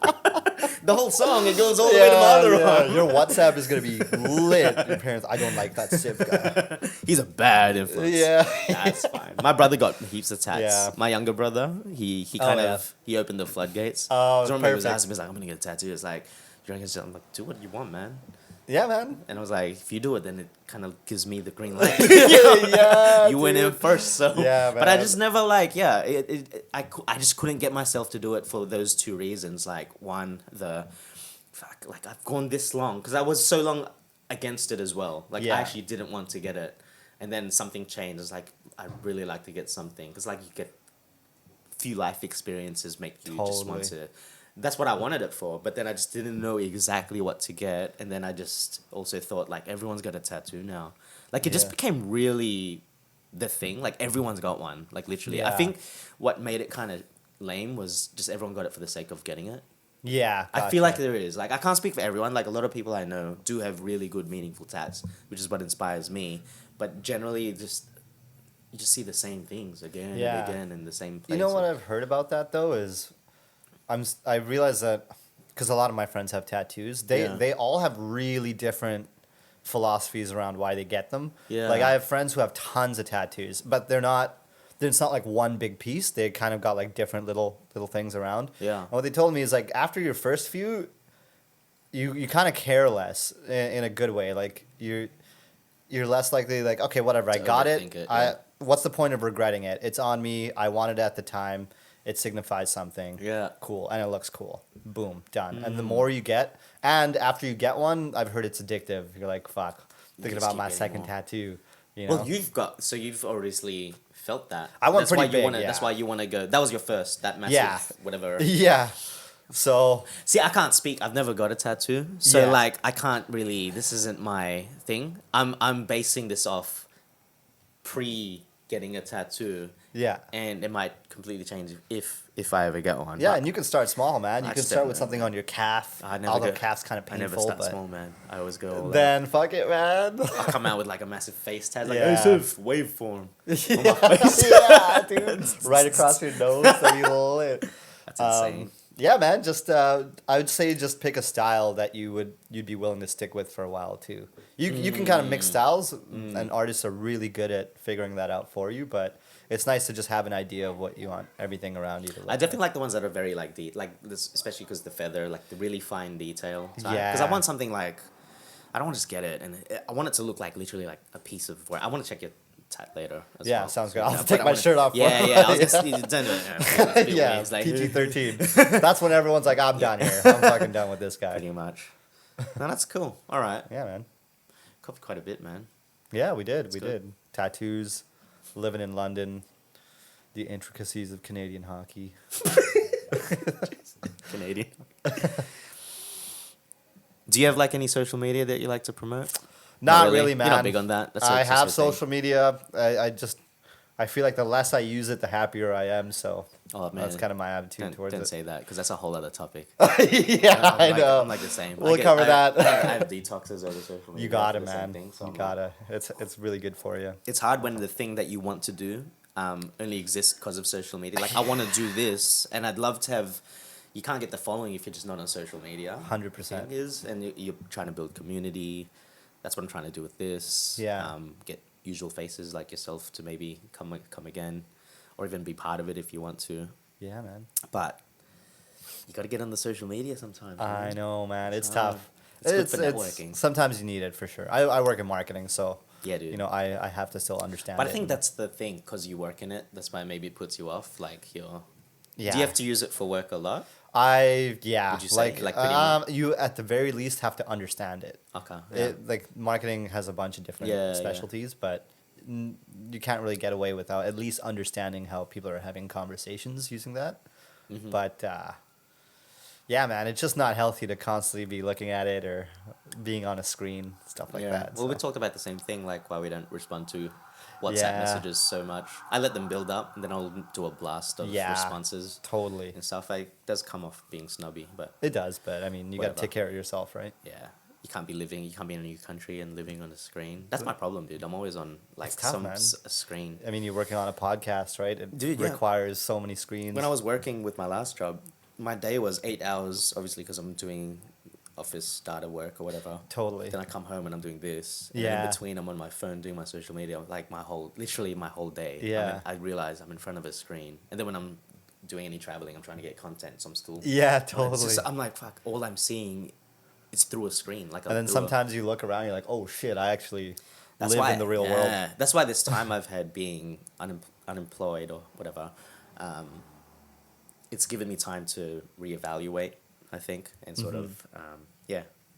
The whole song, it goes all the way to my other arm. Your WhatsApp is gonna be lit. Your parents, I don't like that Siv guy. He's a bad influence. Yeah. That's fine. My brother got heaps of tats. Yeah. My younger brother, he Oh, kind yeah. of he opened the floodgates. Oh, 'Cause I remember he was perfect. asking me, he's like, I'm gonna get a tattoo. It's like, you're gonna I'm like, do what you want, man. Yeah, man. And I was like, if you do it, then it kind of gives me the green light. Yeah, You went in dude. first, so. Yeah, But I man. just never I just couldn't get myself to do it for those two reasons. Like one, like I've gone this long because I was so long against it as well. Like Yeah. I actually didn't want to get it, and then something changed. It's like I really like to get something because like you get few life experiences make you just want Totally. to. That's what I wanted it for, but then I just didn't know exactly what to get, and then I just also thought like everyone's got a tattoo now. Like it just Yeah. became really the thing. Like everyone's got one. Like literally, I Yeah. think what made it kind of lame was just everyone got it for the sake of getting it. Yeah. I feel like gotcha. there is. Like I can't speak for everyone. Like a lot of people I know do have really good, meaningful tats, which is what inspires me. But generally, just you just see the same things again Yeah. and again in the same place. You know what I've heard about that though is, I realize that because a lot of my friends have tattoos, Yeah. they all have really different philosophies around why they get them. Yeah. Like I have friends who have tons of tattoos, but they're not. It's not like one big piece. They kind of got like different little things around. Yeah. And what they told me is like after your first few, you kind of care less in a good way. Like you're less likely like, okay, whatever, I To got it. overthink it, yeah. What's the point of regretting it? It's on me. I wanted it at the time. It signifies something. Yeah. Cool. And it looks cool. Boom. Done. And the Mm. more you get, and after you get one, I've heard it's addictive. You're like, fuck, thinking just about keep my getting second more. tattoo. You know? Well, you've obviously felt that. I went that's pretty why you big, wanna, yeah. That's why you want to go. That was your first. That massive. Yeah. Whatever. Yeah. So, See, I can't speak. I've never got a tattoo, so Yeah. like I can't really. This isn't my thing. I'm basing this off pre getting a tattoo, yeah. and it might completely change if I ever get one. Yeah, But and you can start small, man. You I can just start don't with know. something on your calf. I never Although go- calf's kind of I never painful, start but small, man. I always go. All out. then fuck it, man. I'll come out with like a massive face tat, like Yeah. hey, Siv, waveform. yeah, dude. Right across your nose, that'd be lit. That's insane. Yeah, man. Just I would say just pick a style that you'd be willing to stick with for a while too. You can kind of mix styles, and artists are really good at figuring that out for you. But it's nice to just have an idea of what you want everything around you to look I definitely like the ones that are very like deep, like this, especially because the feather, like the really fine detail. Because I Yeah. want something like, I don't want to just get it, and I want it to look like literally like a piece of work. I want to check your tat later. As Yeah, well. sounds good. So, I'll yeah, take but I my wanna- shirt off. Yeah, for- yeah. I was gonna say, don't do it. It's a bit yeah, weird. It's like, PG-13. That's when everyone's like, I'm done here. I'm fucking done with this guy. pretty much. No, that's cool. All right, Yeah, man. covered quite a bit, man. Yeah, we did. That's We good. did. Tattoos, living in London, the intricacies of Canadian hockey. Canadian. Do you have like any social media that you like to promote? Not really, man. You're not big on that. That's I just have your thing. social media. I feel like the less I use it, the happier I am. So Oh man, that's kind of my attitude towards don't it. say that because that's a whole other topic. Yeah, I know. I'm like the same. We'll cover that. I have detoxes over social media. You got it, for the same man. thing, so You I'm gotta. It's really good for you. It's hard when the thing that you want to do only exists because of social media. Like I want to do this, and I'd love to have. You can't get the following if you're just not on social media. 100%. Thing is, and you're trying to build community. That's what I'm trying to do with this. Yeah. Get usual faces like yourself to maybe come again, or even be part of it if you want to. Yeah, man. But you got to get on the social media sometimes. I man. know, man. It's hard. tough. It's good for networking. Sometimes you need it for sure. I work in marketing, so Yeah, dude. you know I have to still understand. But I it think and- that's the thing, because you work in it. That's why maybe it puts you off. Like you're. yeah. Do you have to use it for work a lot? Yeah. Would you say, like, pretty you at the very least have to understand it. Okay. Yeah. Like marketing has a bunch of different Yeah, yeah. specialties, but you can't really get away without at least understanding how people are having conversations using that. Mhm. But yeah, man, it's just not healthy to constantly be looking at it or being on a screen, stuff like that. Well, we so. talked about the same thing, like why we don't respond to WhatsApp Yeah. messages so much. I let them build up, and then I'll do a blast of Yeah. responses Totally. and stuff. It does come off being snobby, but It does, but I mean, you got to Whatever. take care of yourself, right? yeah, you can't be in a new country and living on a screen. That's my problem, dude. I'm always on like It's tough, some man. a screen. I mean, you're working on a podcast, right? It Dude, yeah. requires so many screens. When I was working with my last job, my day was 8 hours, obviously, because I'm doing office data work or whatever. Totally. Then I come home and I'm doing this. And Yeah. in between, I'm on my phone doing my social media, like literally my whole day. Yeah. I realize I'm in front of a screen. And then when I'm doing any traveling, I'm trying to get content, so I'm still. Yeah, It's totally. just- I'm like, fuck, all I'm seeing is through a screen. Like, And then sometimes you look around, you're like, oh shit, I actually That's live why, in the real world. yeah, that's why this time I've had being unemployed or whatever, it's given me time to reevaluate, I think, and sort of,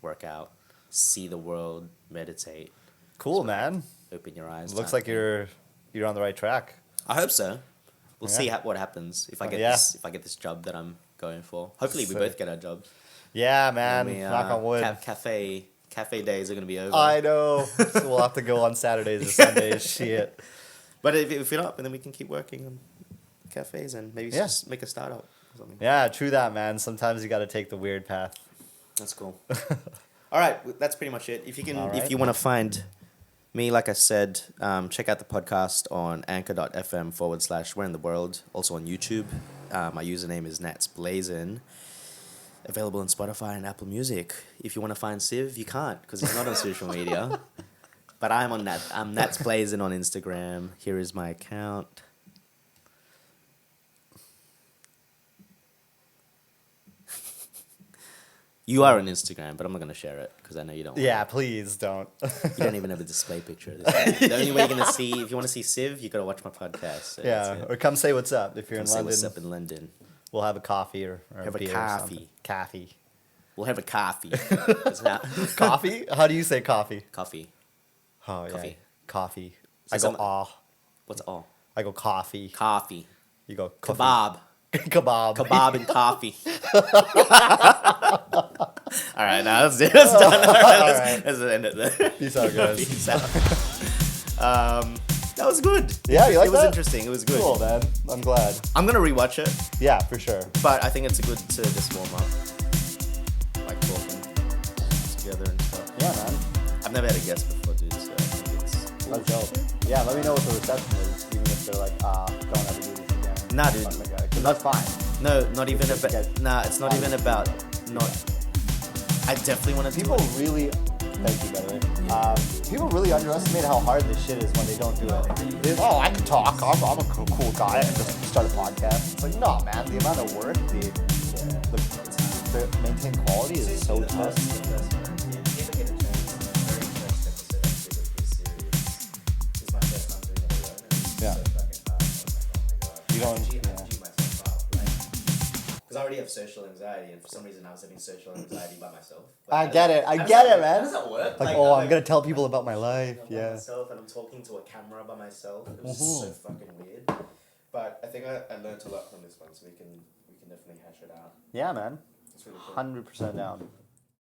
work out, see the world, meditate, Cool, man. open your eyes. Looks type like thing. you're on the right track. I hope so. We'll see Yeah. what happens if I get Yeah. this. If I get this job that I'm going for. Hopefully, we Sick. both get our jobs. Yeah, man. And we, Knock on wood. Cafe days are gonna be over. I know. So we'll have to go on Saturdays or Sundays. Shit. But if you're not, then we can keep working on cafes and maybe Yeah. just make a startup or something. Yeah, true that, man. Sometimes you got to take the weird path. That's cool. All right, that's pretty much it. If you can, All right. if you want to find me, like I said, check out the podcast on anchor.fm/Where in the World. Also on YouTube. My username is Natz Blazin. Available on Spotify and Apple Music. If you want to find Siv, you can't because he's not on social media. But I'm on Nat. I'm Natz Blazin on Instagram. Here is my account. You are on Instagram, but I'm not going to share it because I know you don't. Yeah, please don't. You don't even have a display picture of this. The only way you're gonna see, if you want to see Siv, you gotta watch my podcast. So Yeah, that's it. or come say what's up if you're Come in say London. what's up in London. We'll have a coffee or Have a beer or coffee. something. Coffee. We'll have a coffee. It's not Coffee? How do you say coffee? coffee. Oh yeah. Coffee. Coffee. So I go some- ah. What's all? I go coffee. Coffee. You go coffee. Kebab. Kebab. Kebab and coffee. All right, now let's do this. Done. All right, let's end it there. Peace out, guys. Peace out. That was good. Yeah, you like It was that? interesting. It was good. Cool, man. I'm glad. I'm gonna rewatch it. Yeah, for sure. But I think it's good to just warm up, like talking together and stuff. Yeah, man. I've never had a guest before, dude, so I think it's cool. That's dope. Yeah, let me know what the reception is, even if they're like, don't ever do this again. Nah, dude. Fuck that guy. 'Cause that's fine. No, not even Just about. get- Nah, it's not even about not. I definitely want to do People it. really Thank you, by the way. People really underestimate how hard this shit is when they don't do it. Oh, I can talk. I'm a cool guy. I can just start a podcast. It's like, no, man. The amount of work, the maintain quality is so tough. Yeah. You don't. Because I already have social anxiety, and for some reason I was having social anxiety by myself. I get it, man. How does that work? Like, I'm gonna tell people about my life. Yeah. Myself, and I'm talking to a camera by myself. It was just so fucking weird. But I think I learned a lot from this one, so we can definitely hash it out. Yeah, man. It's really cool. 100% down.